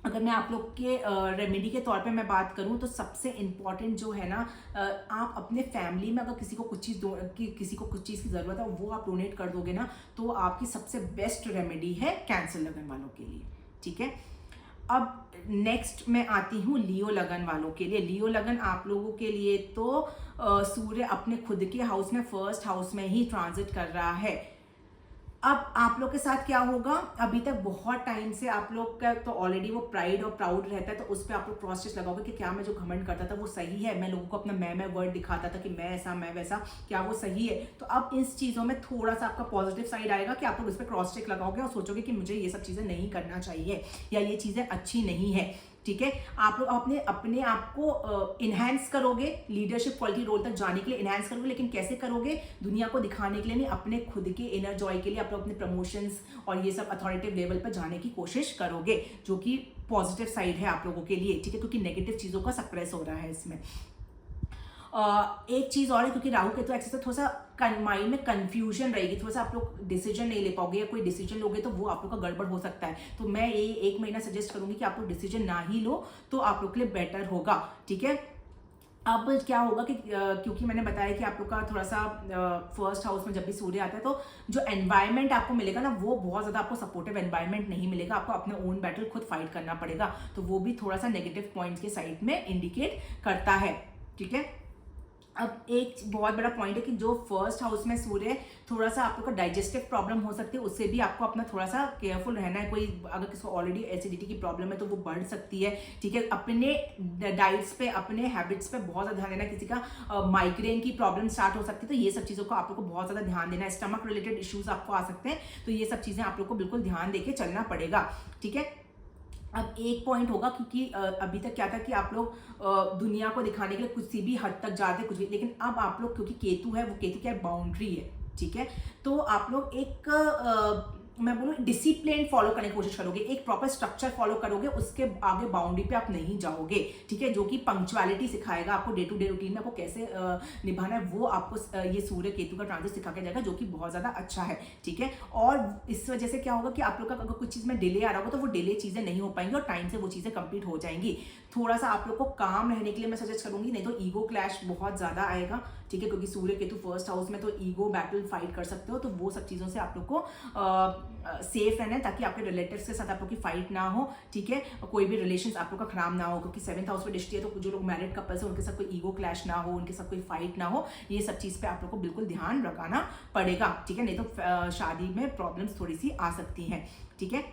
अगर मैं आप लोग के रेमेडी के तौर पे मैं बात करूं तो सबसे इम्पॉर्टेंट जो है ना, आप अपने फैमिली में अगर किसी को कुछ चीज़ की ज़रूरत है वो आप डोनेट कर दोगे ना, तो आपकी सबसे बेस्ट रेमेडी है कैंसर लगन वालों के लिए, ठीक है। अब नेक्स्ट मैं आती हूँ लियो लगन वालों के लिए। लियो लगन आप लोगों के लिए तो सूर्य अपने खुद के हाउस में, 1st हाउस में ही ट्रांजिट कर रहा है। अब आप लोग के साथ क्या होगा, अभी तक बहुत टाइम से आप लोग का तो ऑलरेडी वो प्राइड और प्राउड रहता है, तो उस पर आप लोग क्रॉस चेक लगाओगे कि क्या मैं जो घमंड करता था वो सही है, मैं लोगों को अपना मैं वर्ड दिखाता था कि मैं ऐसा मैं वैसा, क्या वो सही है। तो अब इस चीज़ों में थोड़ा सा आपका पॉजिटिव साइड आएगा कि आप लोग इस पर क्रॉस चेक लगाओगे और सोचोगे कि मुझे ये सब चीज़ें नहीं करना चाहिए या ये चीज़ें अच्छी नहीं है, ठीक है। आप लोग अपने आप को इनहैंस करोगे, लीडरशिप क्वालिटी रोल तक जाने के लिए इनहैंस करोगे, लेकिन कैसे करोगे? दुनिया को दिखाने के लिए नहीं, अपने खुद के इनर जॉय के लिए आप लोग अपने प्रमोशंस और ये सब अथॉरिटेटिव लेवल पर जाने की कोशिश करोगे, जो कि पॉजिटिव साइड है आप लोगों के लिए, ठीक है, क्योंकि नेगेटिव चीज़ों का सप्रेस हो रहा है इसमें। एक चीज़ और है, क्योंकि राहु केतु एक्सिस से थोड़ा सा माइंड में कंफ्यूजन रहेगी, थोड़ा सा आप लोग डिसीजन नहीं ले पाओगे, या कोई डिसीजन लोगे तो वो आप लोग का गड़बड़ हो सकता है। तो मैं ये 1 महीना सजेस्ट करूंगी कि आप लोग डिसीजन ना ही लो तो आप लोग के लिए बेटर होगा, ठीक है। अब क्या होगा कि क्योंकि मैंने बताया कि आप लोग का थोड़ा सा फर्स्ट हाउस में जब भी सूर्य आता है तो जो एनवायरनमेंट आपको मिलेगा ना वो बहुत ज़्यादा आपको सपोर्टिव एनवायरनमेंट नहीं मिलेगा, आपको अपने ओन बैटल खुद फाइट करना पड़ेगा, तो वो भी थोड़ा सा नेगेटिव पॉइंट्स के साइड में इंडिकेट करता है। ठीक है, अब एक बहुत बड़ा पॉइंट है कि जो फर्स्ट हाउस में सूर्य, थोड़ा सा आप लोग का डाइजेस्टिव प्रॉब्लम हो सकती है, उससे भी आपको अपना थोड़ा सा केयरफुल रहना है। कोई अगर किसी को ऑलरेडी एसिडिटी की प्रॉब्लम है तो वो बढ़ सकती है। ठीक है, अपने डाइट्स पे, अपने हैबिट्स पे बहुत ज़्यादा ध्यान देना। किसी का माइग्रेन की प्रॉब्लम स्टार्ट हो सकती है, तो ये सब चीज़ों को आप लोग को बहुत ज़्यादा ध्यान देना है। स्टमक रिलेटेड इश्यूज आपको आ सकते हैं, तो ये सब चीज़ें आप लोग को बिल्कुल ध्यान देके चलना पड़ेगा। ठीक है, अब एक पॉइंट होगा, क्योंकि अभी तक क्या था कि आप लोग दुनिया को दिखाने के लिए कुछ भी हद तक जाते कुछ भी, लेकिन अब आप लोग, क्योंकि केतु है, वो केतु क्या है, बाउंड्री है। ठीक है, तो आप लोग एक मैं बोलूँ डिसिप्लिन फॉलो करने की कोशिश करोगे, एक प्रॉपर स्ट्रक्चर फॉलो करोगे, उसके आगे बाउंड्री पे आप नहीं जाओगे। ठीक है, जो कि पंक्चुअलिटी सिखाएगा आपको, डे टू डे रूटीन में आपको कैसे निभाना है, वो आपको ये सूर्य केतु का ट्रांजिट सिखा के जाएगा, जो कि बहुत ज़्यादा अच्छा है। ठीक है, और इस वजह से क्या होगा कि आप लोग का अगर कुछ चीज़ में डिले आ रहा होगा तो वो डिले चीज़ें नहीं हो पाएंगी और टाइम से वो चीज़ें कंप्लीट हो जाएंगी। थोड़ा सा आप लोग को काम रहने के लिए मैं सजेस्ट करूंगी, नहीं तो ईगो क्लैश बहुत ज़्यादा आएगा। ठीक है, क्योंकि सूर्य केतु फर्स्ट हाउस में, तो ईगो बैटल फाइट कर सकते हो, तो वो सब चीज़ों से आप लोग को सेफ रहना है, ताकि आपके रिलेटिव्स के साथ आप लोग की फाइट ना हो। ठीक है, कोई भी रिलेशंस आप लोग का खराब ना हो, क्योंकि 7th हाउस में दृष्टि है, तो जो लोग मैरिड कपल्स है उनके साथ कोई ईगो क्लैश ना हो, उनके साथ कोई फाइट ना हो। ये सब चीज़ पे आप लोग को बिल्कुल ध्यान रखना पड़ेगा। ठीक है, नहीं तो शादी में प्रॉब्लम्स थोड़ी सी आ सकती हैं। ठीक है,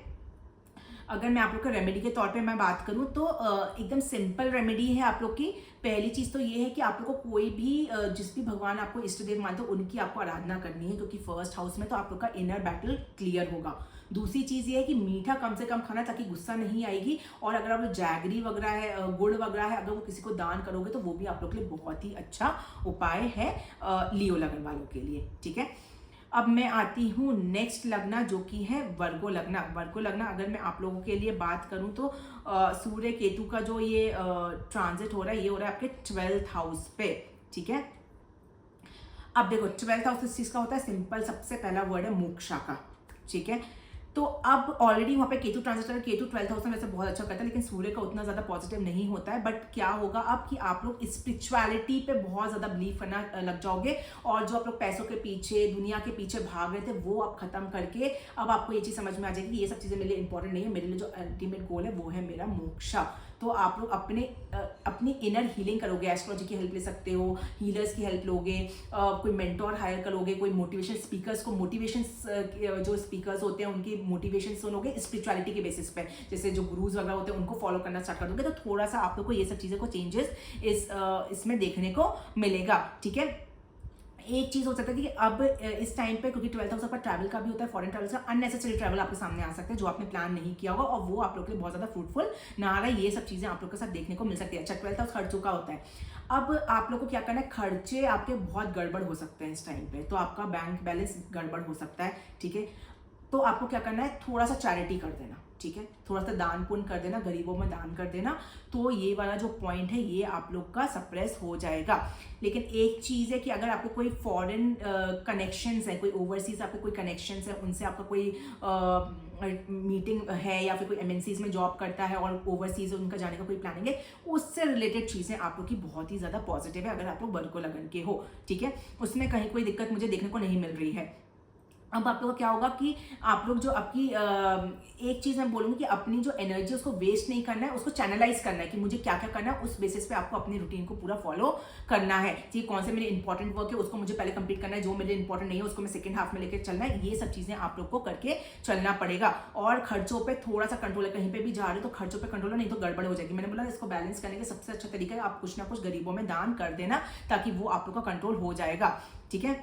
अगर मैं आप लोग का रेमेडी के तौर पे मैं बात करूं तो एकदम सिंपल रेमेडी है आप लोग की। पहली चीज़ तो ये है कि आप लोग को कोई भी जिस भी भगवान आपको इष्ट देव मानते हो उनकी आपको आराधना करनी है, क्योंकि फर्स्ट हाउस में तो आप लोग का इनर बैटल क्लियर होगा। दूसरी चीज़ ये है कि मीठा कम से कम खाना, ताकि गुस्सा नहीं आएगी। और अगर आप लोग जैगरी वगैरह है, गुड़ वगैरह है, अगर वो किसी को दान करोगे तो वो भी आप लोग के लिए बहुत ही अच्छा उपाय है लियो लगन वालों के लिए। ठीक है, अब मैं आती हूँ नेक्स्ट लग्न, जो कि है वर्गो लग्न। वर्गो लग्न अगर मैं आप लोगों के लिए बात करूँ तो सूर्य केतु का जो ये ट्रांजिट हो रहा है, ये हो रहा है आपके 12th हाउस पे। ठीक है, अब देखो 12th हाउस इस चीज़ का होता है, सिंपल सबसे पहला वर्ड है मोक्षा का। ठीक है, तो अब ऑलरेडी वहाँ पे केतु ट्रांजिट कर, केतु 12th हाउस में वैसे बहुत अच्छा करता है, लेकिन सूर्य का उतना ज़्यादा पॉजिटिव नहीं होता है। बट क्या होगा अब कि आप लोग स्पिरिचुअलिटी पे बहुत ज़्यादा बिलीव करना लग जाओगे, और जो आप लोग पैसों के पीछे, दुनिया के पीछे भाग रहे थे, वो आप खत्म करके अब आपको ये चीज़ समझ में आ जाएगी कि ये सब चीज़ें मेरे लिए इंपॉर्टेंट नहीं है, मेरे लिए जो अल्टीमेट गोल है वो है मेरा मोक्षा। तो आप लोग अपनी इनर हीलिंग करोगे, एस्ट्रोलॉजी की हेल्प ले सकते हो, हीलर्स की हेल्प लोगे, कोई मेंटोर हायर करोगे, कोई मोटिवेशन स्पीकर्स को, मोटिवेशन जो स्पीकर्स होते हैं उनकी मोटिवेशन सुनोगे स्पिरिचुअलिटी के बेसिस पे, जैसे जो गुरुज वगैरह होते हैं उनको फॉलो करना स्टार्ट कर दोगे, तो थोड़ा सा आप लोग को ये सब चीज़ों को चेंजेस इसमें देखने को मिलेगा। ठीक है, एक चीज हो सकता है कि अब इस टाइम पे, क्योंकि 12th हाउस पर ट्रैवल का भी होता है, फॉरेन ट्रैवल का, अननेसेसरी ट्रैवल आपके सामने आ सकते हैं जो आपने प्लान नहीं किया होगा, और वो आप लोग के लिए बहुत ज्यादा फ्रूटफुल ना रहा है। ये सब चीजें आप लोग के साथ देखने को मिल सकती है। अच्छा, 12th हाउस खर्चों का होता है। अब आप लोग को क्या करना है, खर्चे आपके बहुत गड़बड़ हो सकते हैं इस टाइम पे, तो आपका बैंक बैलेंस गड़बड़ हो सकता है। ठीक है, तो आपको क्या करना है, थोड़ा सा चैरिटी कर देना। ठीक है, थोड़ा सा दान पुण्य कर देना, गरीबों में दान कर देना, तो ये वाला जो पॉइंट है ये आप लोग का सप्रेस हो जाएगा। लेकिन एक चीज़ है कि अगर आपको कोई फॉरेन कनेक्शंस है, कोई ओवरसीज आपके कोई कनेक्शंस है, उनसे आपका कोई मीटिंग है, या फिर कोई एमएनसीज में जॉब करता है और ओवरसीज उनका जाने का कोई प्लानिंग है, उससे रिलेटेड चीज़ें आप लोग की बहुत ही ज़्यादा पॉजिटिव है, अगर आप लोग वर्गो लगन के हो। ठीक है, उसमें कहीं कोई दिक्कत मुझे देखने को नहीं मिल रही है। अब आप लोग को क्या होगा कि आप लोग जो आपकी एक चीज़ मैं बोलूँगी कि अपनी जो एनर्जी उसको वेस्ट नहीं करना है, उसको चैनलाइज करना है कि मुझे क्या क्या करना है, उस बेसिस पे आपको अपनी रूटीन को पूरा फॉलो करना है कि कौन से मेरे इंपॉर्टेंट वर्क है उसको मुझे पहले कंप्लीट करना है, जो मेरे इंपॉर्टेंट नहीं है उसको मैं सेकंड हाफ में लेकर चलना है। ये सब चीज़ें आप लोग को करके चलना पड़ेगा। और खर्चों पर थोड़ा सा कंट्रोल है, कहीं पर भी जा रहे हो तो खर्चों पर कंट्रोल है, नहीं तो गड़बड़ हो जाएगी। मैंने बोला इसको बैलेंस करने का सबसे अच्छा तरीका है आप कुछ ना कुछ गरीबों में दान कर देना, ताकि वो आप लोग का कंट्रोल हो जाएगा। ठीक है,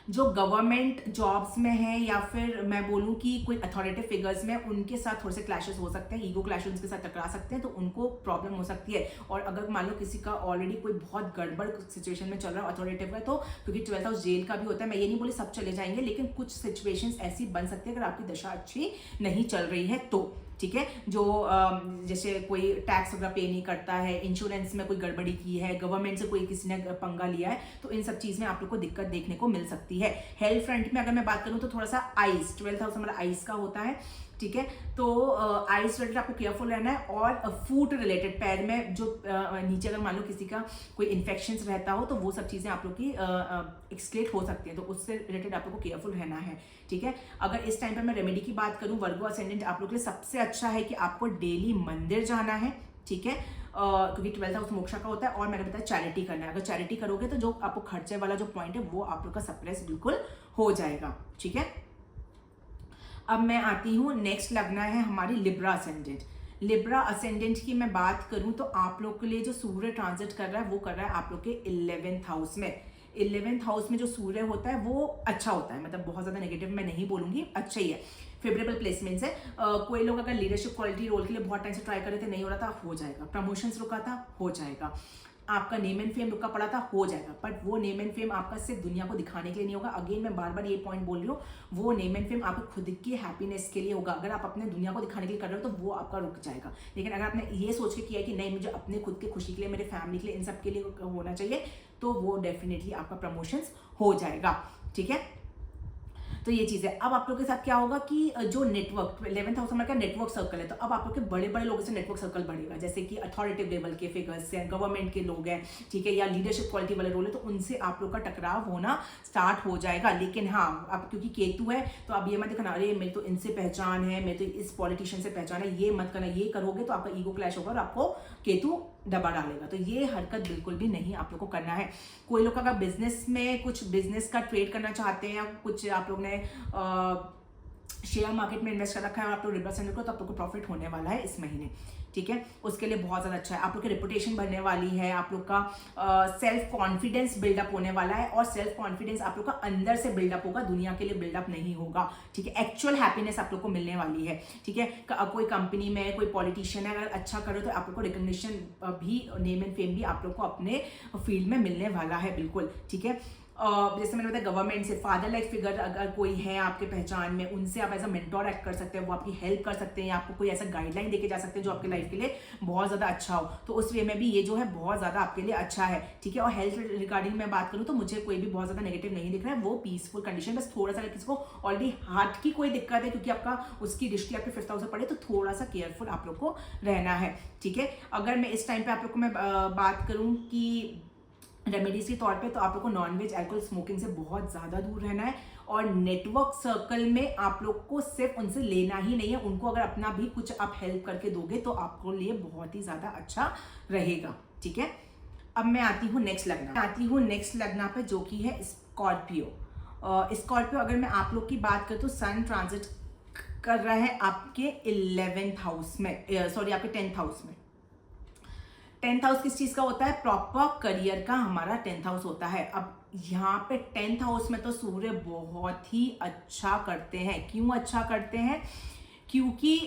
जो गवर्नमेंट जॉब्स में है या फिर मैं बोलूँ कि कोई अथॉरिटी फिगर्स में, उनके साथ थोड़े से क्लैशेस हो सकते हैं, ईगो क्लैशेस उनके साथ टकरा सकते हैं, तो उनको प्रॉब्लम हो सकती है। और अगर मान लो किसी का ऑलरेडी कोई बहुत गड़बड़ सिचुएशन में चल रहा है अथॉरिटी का, तो क्योंकि 12th हाउस जेल का भी होता है, मैं ये नहीं बोली सब चले जाएंगे, लेकिन कुछ सिचुएशंस ऐसी बन सकती है अगर आपकी दशा अच्छी नहीं चल रही है तो। ठीक है, जो जैसे कोई टैक्स वगैरह पे नहीं करता है, इंश्योरेंस में कोई गड़बड़ी की है, गवर्नमेंट से कोई किसी ने पंगा लिया है, तो इन सब चीज़ में आप लोग को दिक्कत देखने को मिल सकती है। हेल्थ फ्रंट में अगर मैं बात करूँ तो थोड़ा सा आइस, 12th हाउस हमारा आइस का होता है। ठीक है। तो आईज रिलेटेड आपको केयरफुल रहना है, और फूट रिलेटेड पैर में जो नीचे अगर मान लो किसी का कोई इन्फेक्शन रहता हो तो वो सब चीज़ें आप लोग की एक्सक्लेट हो सकती है, तो उससे रिलेटेड आप लोग को केयरफुल रहना है, ठीक है। अगर इस टाइम पे मैं रेमेडी की बात करूं, वर्गो असेंडेंट आप लोग के लिए सबसे अच्छा है कि आपको डेली मंदिर जाना है, ठीक है, क्योंकि 12th हाउस मोक्षा का होता है, और मैंने बताया चैरिटी करना है। अगर चैरिटी करोगे तो जो आपको खर्चे वाला जो पॉइंट है वो आप लोग का सप्रेस बिल्कुल हो जाएगा, ठीक है। अब मैं आती हूँ, नेक्स्ट लगना है हमारी लिब्रा असेंडेंट। लिब्रा असेंडेंट की मैं बात करूं तो आप लोग के लिए जो सूर्य ट्रांजिट कर रहा है वो कर रहा है आप लोग के 11th हाउस में। 11th हाउस में जो सूर्य होता है वो अच्छा होता है, मतलब बहुत ज्यादा नेगेटिव मैं नहीं बोलूंगी, अच्छा ही है, फेवरेबल प्लेसमेंट्स है। कोई लोग अगर लीडरशिप क्वालिटी रोल के लिए बहुत टाइम से ट्राई कर रहे थे, नहीं हो रहा था, हो जाएगा। प्रमोशंस रुका था, हो जाएगा। आपका नेम एंड फेम रुका पड़ा था, हो जाएगा। बट वो नेम एंड फेम आपका सिर्फ दुनिया को दिखाने के लिए नहीं होगा। अगेन मैं बार बार ये पॉइंट बोल रही हूँ, वो नेम एंड फेम आपको खुद की हैप्पीनेस के लिए होगा। अगर आप अपने दुनिया को दिखाने के लिए कर रहे हो तो वो आपका रुक जाएगा। लेकिन अगर आपने ये सोच के किया है कि नहीं, मुझे अपने खुद के खुशी के लिए, मेरे फैमिली के लिए, इन सब के लिए होना चाहिए, तो वो डेफिनेटली आपका प्रमोशंस हो जाएगा, ठीक है। तो ये चीज़ है। अब आप लोग के साथ क्या होगा कि जो नेटवर्क 11th हाउस हमारा नेटवर्क सर्कल है, तो अब आप लोग के बड़े बड़े लोगों से नेटवर्क सर्कल बढ़ेगा, जैसे कि अथॉरिटेटिव लेवल के फिगर्स हैं, गवर्नमेंट के लोग हैं, ठीक है, या लीडरशिप क्वालिटी वाले रोल है, तो उनसे आप लोग का टकराव होना स्टार्ट हो जाएगा। लेकिन हाँ, अब क्योंकि केतु है तो अब ये मत देखना, अरे मेरी तो इनसे पहचान है, मैं तो इस पॉलिटिशियन से पहचान है, ये मत करना। ये करोगे तो आपका ईगो क्लैश होगा और आपको केतु दबा डालेगा। तो ये हरकत बिल्कुल भी नहीं आप लोग को करना है। कोई लोग अगर बिजनेस में कुछ बिजनेस का ट्रेड करना चाहते हैं, या कुछ आप लोग ने शेयर मार्केट में इन्वेस्ट कर रखा है और आप लोग रिवर्स को, तो आप लोग को प्रॉफिट होने वाला है इस महीने, ठीक है। उसके लिए बहुत ज़्यादा अच्छा है। आप लोग की रेपुटेशन बढ़ने वाली है, आप लोग का सेल्फ कॉन्फिडेंस बिल्डअप होने वाला है, और सेल्फ कॉन्फिडेंस आप लोग का अंदर से बिल्डअप होगा, दुनिया के लिए बिल्डअप नहीं होगा, ठीक है। एक्चुअल हैप्पीनेस आप लोग को मिलने वाली है, ठीक है। कोई कंपनी में कोई पॉलिटिशियन है, अगर अच्छा करो तो आप लोग को रिकग्निशन भी, नेम एंड फेम भी आप लोग को अपने फील्ड में मिलने वाला है, बिल्कुल, ठीक है। जैसे मैंने बताया, गवर्नमेंट से फादर लाइक फिगर अगर कोई है आपके पहचान में, उनसे आप एज अ मेंटोर एक्ट कर सकते हैं, वो आपकी हेल्प कर सकते हैं, या आपको कोई ऐसा गाइडलाइन देके जा सकते हैं जो आपके लाइफ के लिए बहुत ज़्यादा अच्छा हो। तो उस वे में भी ये जो है बहुत ज़्यादा आपके लिए अच्छा है, ठीक है। और हेल्थ रिगार्डिंग मैं बात करूँ तो मुझे कोई भी बहुत ज़्यादा नेगेटिव नहीं दिख रहा है, वो पीसफुल कंडीशन। बस थोड़ा सा अगर किसी को ऑलरेडी हार्ट की कोई दिक्कत है, क्योंकि आपका उसकी दृष्टि आपके 5th हाउस से पड़े, तो थोड़ा सा केयरफुल आप लोग को रहना है, ठीक है। अगर मैं इस टाइम पे आप लोग को मैं बात करूँ कि रेमेडीज के तौर पे, तो आप लोग को नॉनवेज, अल्कोहल, स्मोकिंग से बहुत ज़्यादा दूर रहना है, और नेटवर्क सर्कल में आप लोग को सिर्फ उनसे लेना ही नहीं है, उनको अगर अपना भी कुछ आप हेल्प करके दोगे तो आपको लिए बहुत ही ज़्यादा अच्छा रहेगा, ठीक है। अब मैं आती हूँ नेक्स्ट लगना पे, जो कि है स्कॉर्पियो। स्कॉर्पियो अगर मैं आप लोग की बात करूँ तो सन ट्रांजिट कर रहा है आपके 11th हाउस में, सॉरी आपके 10th हाउस में। 10th हाउस किस चीज का होता है? प्रॉपर करियर का हमारा 10th हाउस होता है। अब यहाँ पे 10th हाउस में तो सूर्य बहुत ही अच्छा करते हैं। क्यों अच्छा करते हैं? क्योंकि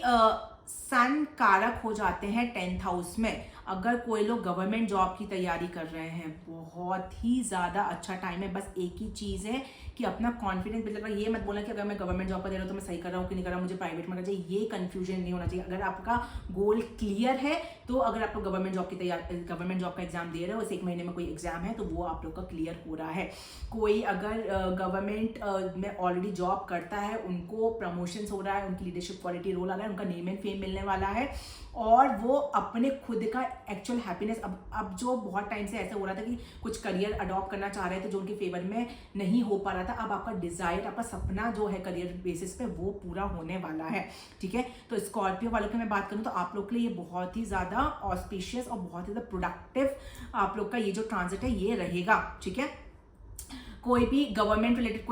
सन कारक हो जाते हैं 10th हाउस में। अगर कोई लोग गवर्नमेंट जॉब की तैयारी कर रहे हैं, बहुत ही ज़्यादा अच्छा टाइम है। बस एक ही चीज़ है कि अपना कॉन्फिडेंस बिल्ड करना। ये मत बोलना कि अगर मैं गवर्नमेंट जॉब का दे रहा हूँ तो मैं सही कर रहा हूँ कि नहीं कर रहा हूँ, मुझे प्राइवेट में करना चाहिए, ये कंफ्यूजन नहीं होना चाहिए। अगर आपका गोल क्लियर है तो अगर आप लोग गवर्नमेंट जॉब का एग्जाम दे रहे हो, इस 1 महीने में कोई एग्जाम है तो वो आप लोग का क्लियर हो रहा है। कोई अगर गवर्नमेंट में ऑलरेडी जॉब करता है, उनको प्रमोशंस हो रहा है, उनकी लीडरशिप क्वालिटी रोल आ रहा है, उनका नेम एंड फेम मिलने वाला है, और वो अपने खुद का एक्चुअल हैप्पीनेस, अब जो बहुत टाइम से ऐसा हो रहा था कि कुछ करियर अडॉप्ट करना चाह रहे थे जो उनके फेवर में नहीं हो पा रहा था, अब आपका डिजायर, आपका सपना जो है करियर बेसिस पे वो पूरा होने वाला है। ठीक है, तो स्कॉर्पियो वालों की मैं बात करूं तो आप लोग के लिए ये बहुत ही ज्यादा ऑस्पिशियस और बहुत ही ज्यादा प्रोडक्टिव आप लोग का ये जो ट्रांजिट है ये रहेगा। ठीक है, कोई भी गवर्नमेंट रिलेटेड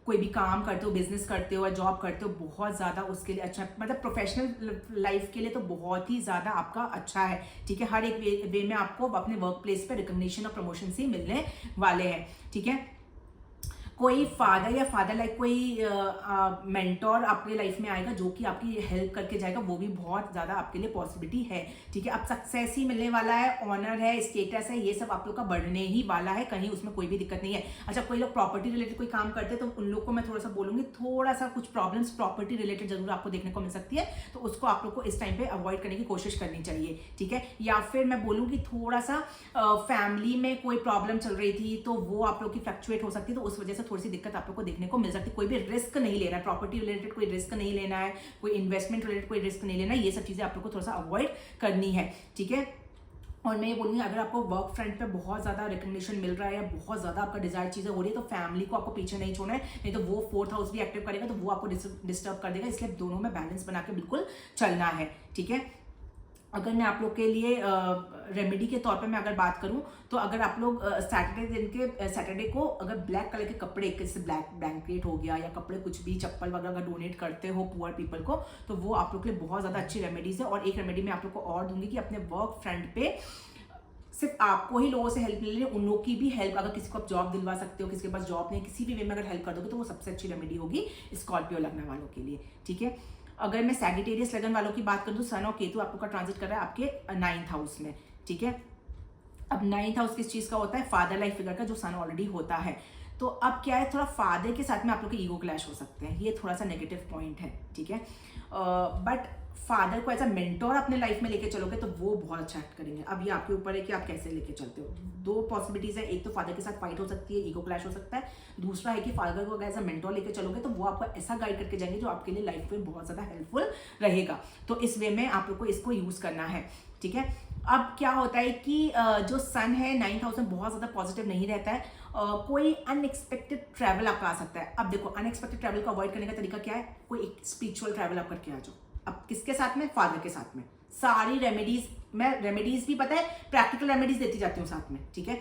कोई भी काम करते हो, बिजनेस करते हो या जॉब करते हो, बहुत ज़्यादा उसके लिए अच्छा, मतलब प्रोफेशनल लाइफ के लिए तो बहुत ही ज़्यादा आपका अच्छा है। ठीक है, हर एक वे में आपको अपने वर्क प्लेस पे रिकग्निशन और प्रमोशन ही मिलने वाले हैं। ठीक है, कोई फादर या फादर लाइक कोई मेंटोर आपके लाइफ में आएगा जो कि आपकी हेल्प करके जाएगा, वो भी बहुत ज़्यादा आपके लिए पॉसिबिलिटी है। ठीक है, अब सक्सेस ही मिलने वाला है, ऑनर है, स्टेटस है, ये सब आप लोग का बढ़ने ही वाला है, कहीं उसमें कोई भी दिक्कत नहीं है। अच्छा, कोई लोग प्रॉपर्टी रिलेटेड कोई काम करते हैं तो उन लोग को मैं थोड़ा सा बोलूँगी, थोड़ा सा कुछ प्रॉब्लम्स प्रॉपर्टी रिलेटेड जरूर आपको देखने को मिल सकती है, तो उसको आप लोग को इस टाइम पे अवॉइड करने की कोशिश करनी चाहिए। ठीक है, या फिर मैं बोलूँगी थोड़ा सा फैमिली में कोई प्रॉब्लम चल रही थी तो वो आप लोग की फ्लक्चुएट हो सकती है, तो उस वजह से थोड़ी सी दिक्कत आप लोग को देखने को मिल सकती है। कोई भी रिस्क नहीं लेना है, प्रॉपर्टी रिलेटेड कोई रिस्क नहीं लेना है, कोई इन्वेस्टमेंट रिलेटेड कोई रिस्क नहीं लेना है, ये सब चीज़ें आप लोग को थोड़ा सा अवॉइड करनी है, ठीक है। और मैं ये बोलूँगी अगर आपको वर्क फ्रंट पे बहुत ज़्यादा रिकग्निशन मिल रहा है या बहुत ज़्यादा आपका डिजायर चीज़ें हो रही है तो फैमिली को आपको पीछे नहीं छोड़ना है, नहीं तो वो 4th हाउस भी एक्टिव करेगा तो वो आपको डिस्टर्ब कर देगा, इसलिए दोनों में बैलेंस बना के बिल्कुल चलना है, ठीक है। अगर मैं आप लोग के लिए रेमेडी के तौर पे मैं अगर बात करूं तो अगर आप लोग सैटरडे को अगर ब्लैक कलर के कपड़े, जैसे ब्लैक ब्लैंकेट हो गया या कपड़े कुछ भी चप्पल वगैरह अगर डोनेट करते हो पुअर पीपल को तो वो आप लोग के लिए बहुत ज़्यादा अच्छी रेमेडीज है। और एक रेमेडी मैं आप लोग को और दूंगी कि अपने वर्क फ्रंट पे सिर्फ आपको ही लोगों से हेल्प मिले, उन लोगों की भी हेल्प, अगर किसी को आप जॉब दिलवा सकते हो, किसी के पास जॉब नहीं, किसी भी वे में अगर हेल्प कर दोगे तो वो सबसे अच्छी रेमेडी होगी स्कॉर्पियो लगने वालों के लिए, ठीक है। अगर मैं सैजिटेरियस लगन वालों की बात करूं तो सन और केतु आपका ट्रांजिट कर रहा है आपके 9th हाउस में, ठीक है। अब 9th हाउस किस चीज का होता है? फादर लाइफ फिगर का, जो सन ऑलरेडी होता है। तो अब क्या है, थोड़ा फादर के साथ में आप लोग के ईगो क्लैश हो सकते हैं, ये थोड़ा सा नेगेटिव पॉइंट है, ठीक है। बट फादर को एज अ मेंटोर अपने लाइफ में लेके चलोगे तो वो बहुत अच्छा एक्ट करेंगे। अब ये आपके ऊपर है कि आप कैसे लेके चलते हो। 2 पॉसिबिलिटीज है, एक तो फादर के साथ फाइट हो सकती है, ईगो क्लैश हो सकता है। दूसरा है कि फादर को एज अ मेंटोर लेके चलोगे तो वो आपको ऐसा गाइड करके जाएंगे जो आपके लिए लाइफ में बहुत ज्यादा हेल्पफुल रहेगा। तो इस वे में आप लोग को इसको यूज करना है, ठीक है। अब क्या होता है कि जो सन है 9th हाउस में बहुत ज्यादा पॉजिटिव नहीं रहता है, कोई अनएक्सपेक्टेड ट्रैवल आपका आ सकता है। अब देखो अनएक्सपेक्टेड ट्रैवल को अवॉइड करने का तरीका क्या है, कोई एक स्पिरिचुअल ट्रैवल आप करके आ जाओ। अब किसके साथ में? फादर के साथ में। सारी रेमेडीज, मैं रेमेडीज भी पता है, प्रैक्टिकल रेमेडीज देती जाती हूँ साथ में, ठीक है।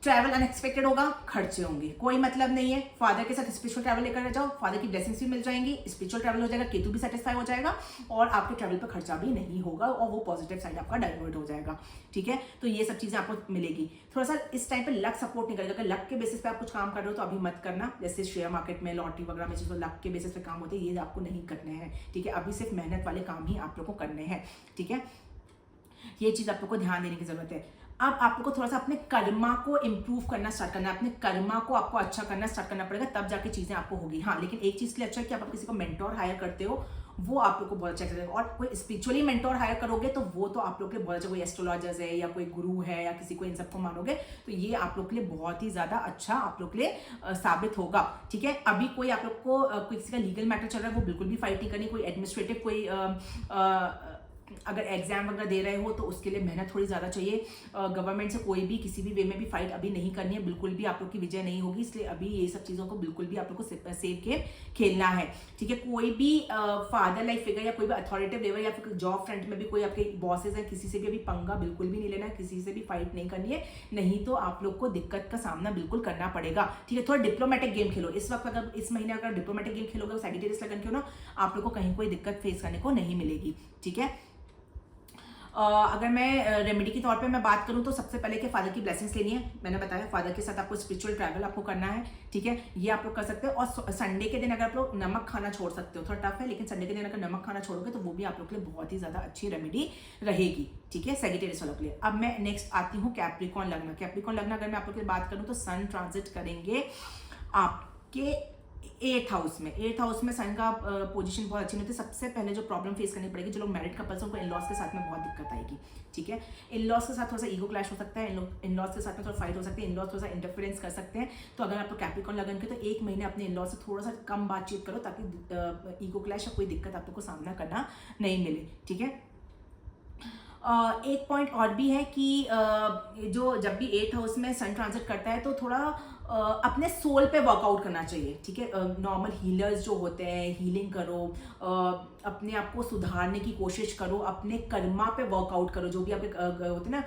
ट्रैवल अनएक्सपेक्टेड होगा, खर्चे होंगे, कोई मतलब नहीं है। फादर के साथ स्पिरिचुअल ट्रैवल लेकर जाओ, फादर की ब्लेसिंग्स भी मिल जाएंगी, स्पिरिचुअल ट्रैवल हो जाएगा, केतु भी सेटिस्फाई हो जाएगा और आपके ट्रैवल पर खर्चा भी नहीं होगा और वो पॉजिटिव साइड आपका डाइवर्ट हो जाएगा, ठीक है। तो ये सब चीजें आपको मिलेगी। थोड़ा सा इस टाइम पे लक सपोर्ट नहीं करेगा, अगर लक के बेसिस पे आप कुछ काम कर रहे हो तो अभी मत करना। जैसे शेयर मार्केट में, लॉटरी वगैरह में जो लक के बेसिस पे काम होते हैं, ये आपको नहीं करने हैं, ठीक है। अभी सिर्फ मेहनत वाले काम ही आप लोग को करने हैं, ठीक है। ये चीज आप लोग को ध्यान देने की जरूरत है। अब आप लोग को थोड़ा सा अपने कर्मा को इंप्रूव करना स्टार्ट करना है, अपने कर्मा को आपको अच्छा करना स्टार्ट करना पड़ेगा, तब जाके चीजें आपको होगी। हाँ, लेकिन एक चीज के लिए अच्छा है कि आप किसी को मेंटोर हायर करते हो, वो आप लोग को बहुत अच्छा करेगा। और कोई स्पिरिचुअली मेंटोर हायर करोगे तो वो तो आप लोग के लिए बहुत अच्छा, कोई एस्ट्रोलॉजर्स है या कोई गुरु है या किसी को इन सबको मानोगे तो ये आप लोग के लिए बहुत ही ज्यादा अच्छा आप लोग के लिए साबित होगा, ठीक है। अभी कोई आप लोग को कोई किसी का लीगल मैटर चल रहा है वो बिल्कुल भी फाइट नहीं करनी। कोई एडमिनिस्ट्रेटिव कोई अगर एग्जाम वगैरह दे रहे हो तो उसके लिए मेहनत थोड़ी ज़्यादा चाहिए। गवर्नमेंट से कोई भी किसी भी वे में भी फाइट अभी नहीं करनी है, बिल्कुल भी आप लोग की विजय नहीं होगी। इसलिए अभी ये सब चीज़ों को बिल्कुल भी आप लोग को सेफ गेम खेलना है, ठीक है। कोई भी फादर लाइफ फिगर या कोई भी अथॉरिटेटिव लेवल या फिर जॉब फ्रंट में भी कोई आपके बॉसेज है, किसी से भी अभी पंगा बिल्कुल भी नहीं लेना है, किसी से भी फाइट नहीं करनी है, नहीं तो आप लोग को दिक्कत का सामना बिल्कुल करना पड़ेगा, ठीक है। थोड़ा डिप्लोमेटिक गेम खेलो इस वक्त। अगर इस महीने अगर डिप्लोमेटिक गेम खेलोगे सैजिटेरियस लगन क्यों ना, आप लोग को कहीं कोई दिक्कत फेस करने को नहीं मिलेगी, ठीक है। अगर मैं रेमेडी के तौर पे मैं बात करूं तो सबसे पहले कि फादर की ब्लेसिंग्स लेनी है। मैंने बताया फादर के साथ आपको स्पिरिचुअल ट्रैवल आपको करना है, ठीक है। ये आप लोग कर सकते हैं। और संडे के दिन अगर आप लोग नमक खाना छोड़ सकते हो, थोड़ा टफ है लेकिन संडे के दिन अगर नमक खाना छोड़ोगे तो वो भी आप लोग के लिए बहुत ही ज्यादा अच्छी रेमेडी रहेगी, ठीक है, सैजिटेरियस वालों के लिए। अब मैं नेक्स्ट आती हूँ कैप्रिकॉर्न लग्न। कैप्रिकॉर्न लग्न अगर मैं आप लोग की बात करूँ तो सन ट्रांजिट करेंगे आपके 8th हाउस में। 8th हाउस में सन का पोजीशन बहुत अच्छी नहीं होती। सबसे पहले जो प्रॉब्लम फेस करनी पड़ेगी, जो लोग मैरिड कपल्स हैं उनको इन-लॉज के साथ में बहुत दिक्कत आएगी, ठीक है। इन-लॉज के साथ थोड़ा सा ईगो क्लैश हो सकता है, इन-लॉज के साथ में थोड़ा फाइट हो सकती है, इन-लॉज थोड़ा सा इंटरफेरेंस कर सकते हैं। तो अगर आप लोग कैप्रिकॉर्न लगन के तो 1 महीने अपने इन-लॉज से थोड़ा सा कम बातचीत करो ताकि ईगो क्लैश या कोई दिक्कत आप लोग को सामना करना नहीं मिले, ठीक है। एक पॉइंट और भी है कि जो जब भी 8th हाउस में सन ट्रांजिट करता है तो थोड़ा अपने सोल पे वर्कआउट करना चाहिए, ठीक है। नॉर्मल हीलर्स जो होते हैं, हीलिंग करो, अपने आप को सुधारने की कोशिश करो, अपने कर्मा पे वर्कआउट करो। जो भी आपके होते हैं ना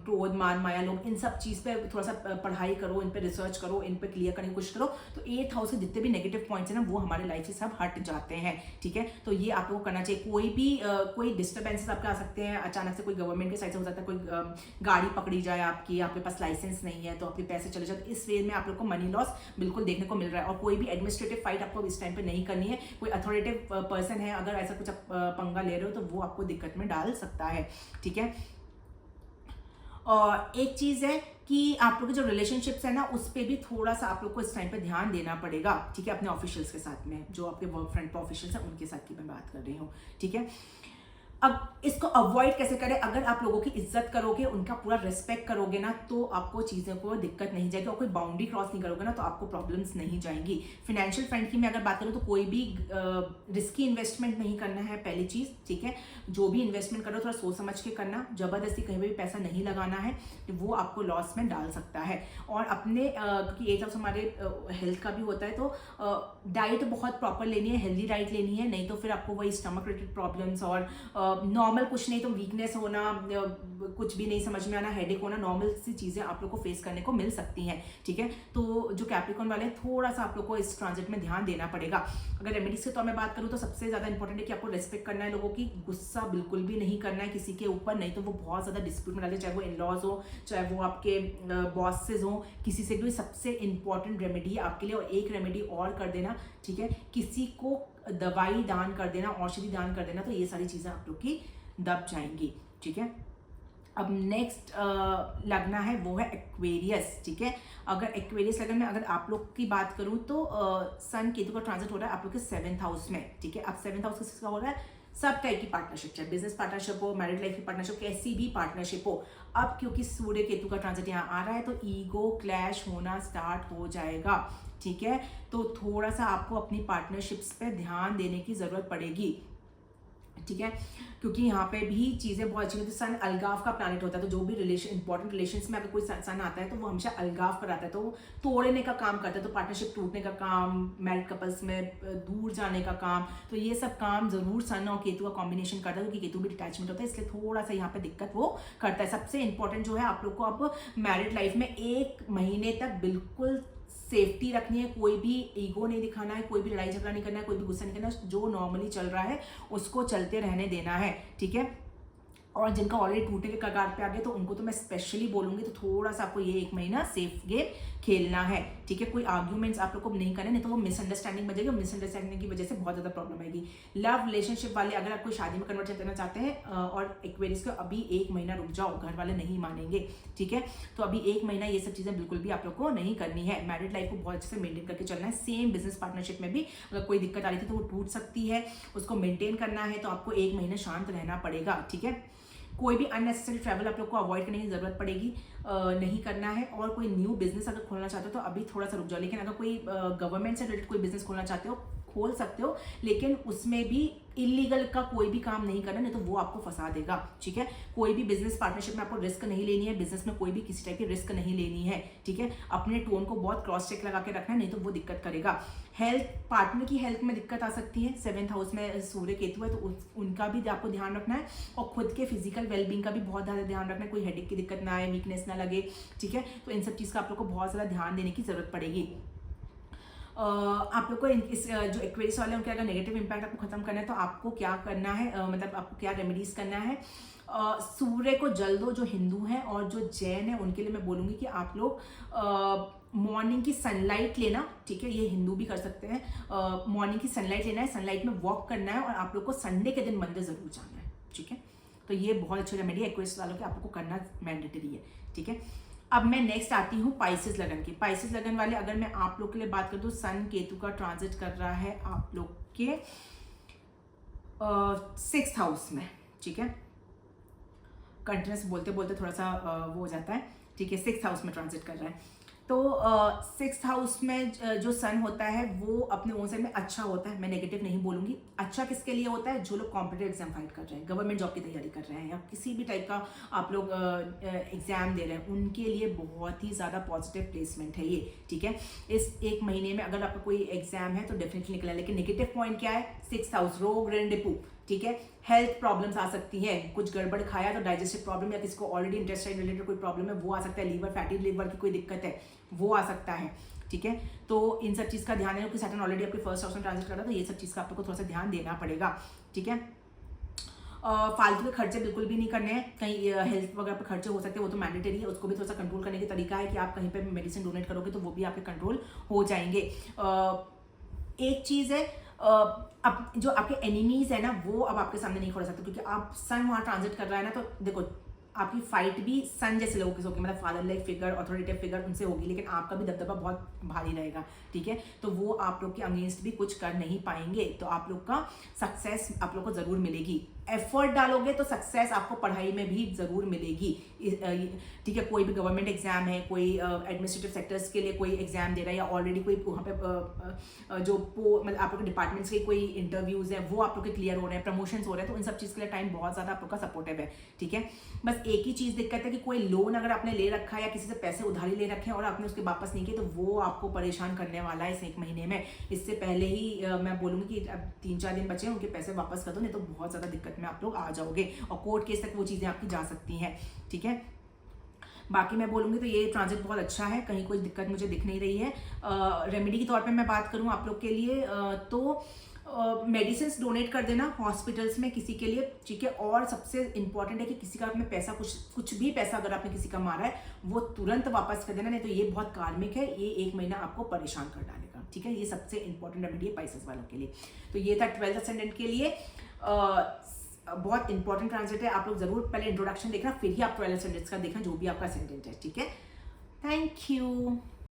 क्रोध मान माया लोग, इन सब चीज़ पे थोड़ा सा पढ़ाई करो, इन पे रिसर्च करो, इन पे क्लियर करने की कोशिश करो। तो 8th हाउस के जितने भी नेगेटिव पॉइंट्स हैं ना वो हमारे लाइफ से सब हट जाते हैं, ठीक है। तो ये आपको करना चाहिए। कोई भी कोई डिस्टर्बेंसेस आपके आ सकते हैं, अचानक से कोई गवर्नमेंट के साइड से हो सकता है, कोई गाड़ी पकड़ी जाए आपकी, आपके पास लाइसेंस नहीं है तो आपके पैसे चले जाते, इस वे में आप लोग को मनी लॉस बिल्कुल देखने को मिल रहा है। और कोई भी एडमिनिस्ट्रेटिव फाइट आपको इस टाइम पे नहीं करनी है। कोई अथॉरिटेटिव पर्सन है, अगर ऐसा कुछ आप पंगा ले रहे हो तो वो आपको दिक्कत में डाल सकता है, ठीक है। और एक चीज है कि आप लोग के जो रिलेशनशिप्स है ना उस पर भी थोड़ा सा आप लोग को इस टाइम पे ध्यान देना पड़ेगा, ठीक है। अपने ऑफिशियल्स के साथ में, जो आपके वर्क फ्रंट पे ऑफिशियल्स हैं उनके साथ की मैं बात कर रही हूँ, ठीक है। अब इसको अवॉइड कैसे करें? अगर आप लोगों की इज्जत करोगे, उनका पूरा रिस्पेक्ट करोगे ना, तो आपको चीज़ों को दिक्कत नहीं जाएगी, और कोई बाउंड्री क्रॉस नहीं करोगे ना, तो आपको प्रॉब्लम्स नहीं जाएंगी। फिनेंशियल फ्रंट की मैं अगर बात करूँ तो कोई भी रिस्की इन्वेस्टमेंट नहीं करना है, पहली चीज़, ठीक है। जो भी इन्वेस्टमेंट करो थोड़ा सोच समझ के करना, जबरदस्ती कहीं भी पैसा नहीं लगाना है, तो वो आपको लॉस में डाल सकता है। और अपने क्योंकि एज ऑफ हमारे हेल्थ का भी होता है, तो डाइट बहुत प्रॉपर लेनी है, हेल्दी डाइट लेनी है, नहीं तो फिर आपको वही स्टमक रिलेटेड प्रॉब्लम्स और नॉर्मल कुछ नहीं तो वीकनेस होना, कुछ भी नहीं समझ में आना, हेडेक होना, नॉर्मल सी चीज़ें आप लोग को फेस करने को मिल सकती हैं, ठीक है। तो जो कैप्रिकॉर्न वाले हैं, थोड़ा सा आप लोग को इस ट्रांजिट में ध्यान देना पड़ेगा। अगर रेमेडीज के तो मैं बात करूँ तो सबसे ज़्यादा इंपॉर्टेंट है कि आपको रेस्पेक्ट करना है लोगों की, गुस्सा बिल्कुल भी नहीं करना है किसी के ऊपर, नहीं तो वो बहुत ज़्यादा डिस्प्यूट में डाले, चाहे वो इन लॉज हो, चाहे वो आपके बॉसेज हो, किसी से भी। सबसे इंपॉर्टेंट रेमेडी है आपके लिए। और एक रेमेडी और कर देना, ठीक है, किसी को दवाई दान कर देना, औषधि दान कर देना, तो ये सारी चीज़ें आप लोग की दब जाएंगी, ठीक है। अब नेक्स्ट लगना है वो है एक्वेरियस, ठीक है। अगर एक्वेरियस लगन में अगर आप लोग की बात करूं तो सन केतु का ट्रांजिट हो रहा है आप लोग के 7th हाउस में, ठीक है। अब 7th हाउस किसका हो रहा है? सब टाइप की पार्टनरशिप, चाहे बिजनेस पार्टनरशिप हो, मैरिड लाइफ की पार्टनरशिप, कैसी भी पार्टनरशिप हो। अब क्योंकि सूर्य केतु का ट्रांजिट यहाँ आ रहा है तो ईगो क्लैश होना स्टार्ट हो जाएगा, ठीक है। तो थोड़ा सा आपको अपनी पार्टनरशिप्स पे ध्यान देने की जरूरत पड़ेगी, ठीक है, क्योंकि यहाँ पे भी चीज़ें बहुत अच्छी होती है। सन अलगाव का प्लैनेट होता है, तो जो भी रिलेशन इंपॉर्टेंट रिलेशंस में अगर कोई सन आता है तो वो हमेशा अलगाव पर आता है, तो वो तोड़ने का काम करता है, तो पार्टनरशिप टूटने का काम, मैरिड कपल्स में दूर जाने का काम, तो ये सब काम जरूर सन और केतु का कॉम्बिनेशन करता है, क्योंकि केतु भी डिटैचमेंट होता है, इसलिए थोड़ा सा यहाँ पे दिक्कत वो करता है। सबसे इंपॉर्टेंट जो है आप लोग को अब मैरिड लाइफ में 1 महीने तक बिल्कुल सेफ्टी रखनी है, कोई भी ईगो नहीं दिखाना है, कोई भी लड़ाई झगड़ा नहीं करना है, कोई भी गुस्सा नहीं करना है, जो नॉर्मली चल रहा है उसको चलते रहने देना है, ठीक है। और जिनका ऑलरेडी टूटने के कगार पे आ गया तो उनको तो मैं स्पेशली बोलूंगी, तो थोड़ा सा आपको ये 1 महीना सेफ गेम खेलना है, ठीक है। कोई आर्ग्यूमेंट्स आप लोग को नहीं करने, नहीं तो वो मिसअंडरस्टैंडिंग बन जाएगी, मिसअंडरस्टैंडिंग की वजह से बहुत ज़्यादा प्रॉब्लम आएगी। लव रिलेशनशिप वाले अगर आप कोई शादी में कन्वर्ट करना चाहते हैं और एक्वेरियस को अभी 1 महीना रुक जाओ, घर वाले नहीं मानेंगे, ठीक है। तो अभी 1 महीना ये सब चीज़ें बिल्कुल भी आप लोग को नहीं करनी है। मैरिड लाइफ को बहुत अच्छे से मेंटेन करके चलना है। सेम बिजनेस पार्टनरशिप में भी अगर कोई दिक्कत आ रही थी तो वो टूट सकती है, उसको मेंटेन करना है तो आपको 1 महीना शांत रहना पड़ेगा, ठीक है। कोई भी अननेसेसरी ट्रैवल आप लोग को अवॉइड करने की जरूरत पड़ेगी, नहीं करना है। और कोई न्यू बिजनेस अगर खोलना चाहते हो तो अभी थोड़ा सा रुक जाओ, लेकिन अगर कोई गवर्नमेंट से रिलेटेड कोई बिजनेस खोलना चाहते हो खोल सकते हो, लेकिन उसमें भी इलीगल का कोई भी काम नहीं करना, नहीं तो वो आपको फंसा देगा, ठीक है। कोई भी बिजनेस पार्टनरशिप में आपको रिस्क नहीं लेनी है, बिजनेस में कोई भी किसी टाइप की रिस्क नहीं लेनी है, ठीक है। अपने टोन को बहुत क्रॉस चेक लगा के रखना है, नहीं तो वो दिक्कत करेगा। हेल्थ, पार्टनर की हेल्थ में दिक्कत आ सकती है, 7th हाउस में सूर्य केतु है तो उनका भी आपको ध्यान रखना है, और खुद के फिजिकल वेलबींग का भी बहुत ज़्यादा ध्यान रखना है, कोई हेडेक की दिक्कत ना आए, वीकनेस ना लगे, ठीक है। तो इन सब चीज़ का आप लोग को बहुत ज़्यादा ध्यान देने की जरूरत पड़ेगी। आप लोग को इस जो एक्वेरियस वाले उनके अगर नेगेटिव इंपैक्ट आपको खत्म करना है तो आपको क्या करना है, मतलब आपको क्या रेमेडीज करना है। सूर्य को जल दो, जो हिंदू हैं और जो जैन है उनके लिए मैं बोलूँगी कि आप लोग मॉर्निंग की सनलाइट लेना, ठीक है, ये हिंदू भी कर सकते हैं। मॉर्निंग की सनलाइट लेना है, सनलाइट में वॉक करना है, और आप लोग को संडे के दिन मंदिर जरूर जाना है, ठीक है। तो ये बहुत अच्छी रेमेडी है एक्वेरियस वालों के, आप लोग को करना मैंडेटरी है, ठीक है। अब मैं नेक्स्ट आती हूँ पाइसेस लगन की। पाइसेस लगन वाले अगर मैं आप लोग के लिए बात कर दूँ, सन केतु का ट्रांजिट कर रहा है आप लोग के 6th हाउस में, ठीक है। कंटिन्यूस बोलते बोलते थोड़ा सा वो हो जाता है, ठीक है। 6th हाउस में ट्रांजिट कर रहा है, तो 6th हाउस में जो सन होता है वो अपने ओन साइड में अच्छा होता है, मैं नेगेटिव नहीं बोलूंगी। अच्छा किसके लिए होता है? जो लोग कॉम्पिटेटिव एग्जाम फाइट कर रहे हैं, गवर्नमेंट जॉब की तैयारी कर रहे हैं, या किसी भी टाइप का आप लोग एग्जाम दे रहे हैं, उनके लिए बहुत ही ज़्यादा पॉजिटिव प्लेसमेंट है ये, ठीक है। इस 1 महीने में अगर आपका कोई एग्जाम है तो डेफिनेटली निकला है, लेकिन नेगेटिव पॉइंट क्या है? 6th हाउस, रोग ऋण डिपू, ठीक है। हेल्थ प्रॉब्लम्स आ सकती है, कुछ गड़बड़ खाया तो डाइजेस्टिव प्रॉब्लम, या किसी को ऑलरेडी इंटेस्टाइन रिलेटेड कोई प्रॉब्लम है वो आ सकता है, लीवर फैटी लिवर की कोई दिक्कत है वो आ सकता है, ठीक है। तो इन सब चीज़ का ध्यान है, क्योंकि सैटर्न ऑलरेडी आपके 1st हाउस में ट्रांजिट कर रहा है, तो ये सब चीज़ का आप लोग को थोड़ा सा ध्यान देना पड़ेगा, ठीक है। फालतू के खर्चे बिल्कुल भी नहीं करने हैं, कहीं हेल्थ वगैरह पे खर्चे हो सकते हैं, वो तो मैंडेटरी है, उसको भी थोड़ा सा कंट्रोल करने का तरीका है कि आप कहीं पे मेडिसिन डोनेट करोगे तो वो भी आपके कंट्रोल हो जाएंगे। एक चीज़ है, अब जो आपके एनिमीज है ना वो अब आपके सामने नहीं खड़ा सकते, क्योंकि आप सन वहाँ ट्रांजिट कर रहा है ना, तो देखो आपकी फाइट भी सन जैसे लोगों के होगी, मतलब father like figure, authoritative figure उनसे होगी, लेकिन आपका भी दबदबा बहुत भारी रहेगा, ठीक है। तो वो आप लोग के अगेंस्ट भी कुछ कर नहीं पाएंगे, तो आप लोग का सक्सेस आप लोग को जरूर मिलेगी, एफर्ट डालोगे तो सक्सेस आपको पढ़ाई में भी ज़रूर मिलेगी। ठीक है, कोई भी गवर्नमेंट एग्जाम है, कोई एडमिनिस्ट्रेटिव सेक्टर्स के लिए कोई एग्जाम दे रहा है, या ऑलरेडी कोई वहाँ पे जो मतलब आप लोग के डिपार्टमेंट्स के कोई इंटरव्यूज़ हैं वो आप लोग के क्लियर हो रहे हैं, प्रमोशंस हो रहे हैं, तो इन सब चीज़ के लिए टाइम बहुत ज़्यादा आप लोग का सपोर्टिव है। ठीक है, बस एक ही चीज़ दिक्कत है कि कोई लोन अगर आपने ले रखा है या किसी से पैसे उधारी ले रखे हैं और आपने उसके वापस नहीं किए, तो वो आपको परेशान करने वाला है इस 1 महीने में। इससे पहले ही मैं बोलूँगी कि अब 3-4 दिन बचे हैं, उनके पैसे वापस कर दो, नहीं तो बहुत ज़्यादा दिक्कत में आप लोग आ जाओगे और कोर्ट केस तक वो चीज़ें आपकी जा सकती हैं। ठीक है, बाकी मैं बोलूँगी तो ये ट्रांजिट बहुत अच्छा है, कहीं कोई दिक्कत मुझे दिख नहीं रही है। रेमेडी के तौर पे मैं बात करूँ आप लोग के लिए तो मेडिसिन डोनेट कर देना हॉस्पिटल्स में किसी के लिए। ठीक है, और सबसे इंपॉर्टेंट है कि किसी का आपने पैसा कुछ भी पैसा अगर आपने किसी का मारा है वो तुरंत वापस कर देना, नहीं तो ये बहुत कार्मिक है, ये 1 महीना आपको परेशान कर डालेगा। ठीक है, ये सबसे इंपॉर्टेंट रेमेडी है पाइसेस वालों के लिए। तो ये था 12th असेंडेंट के लिए बहुत इंपॉर्टेंट ट्रांजिट है। आप लोग जरूर पहले इंट्रोडक्शन देखना, फिर ही आप 12 असेंडेंट्स का देखना जो भी आपका असेंडेंट है। ठीक है, थैंक यू।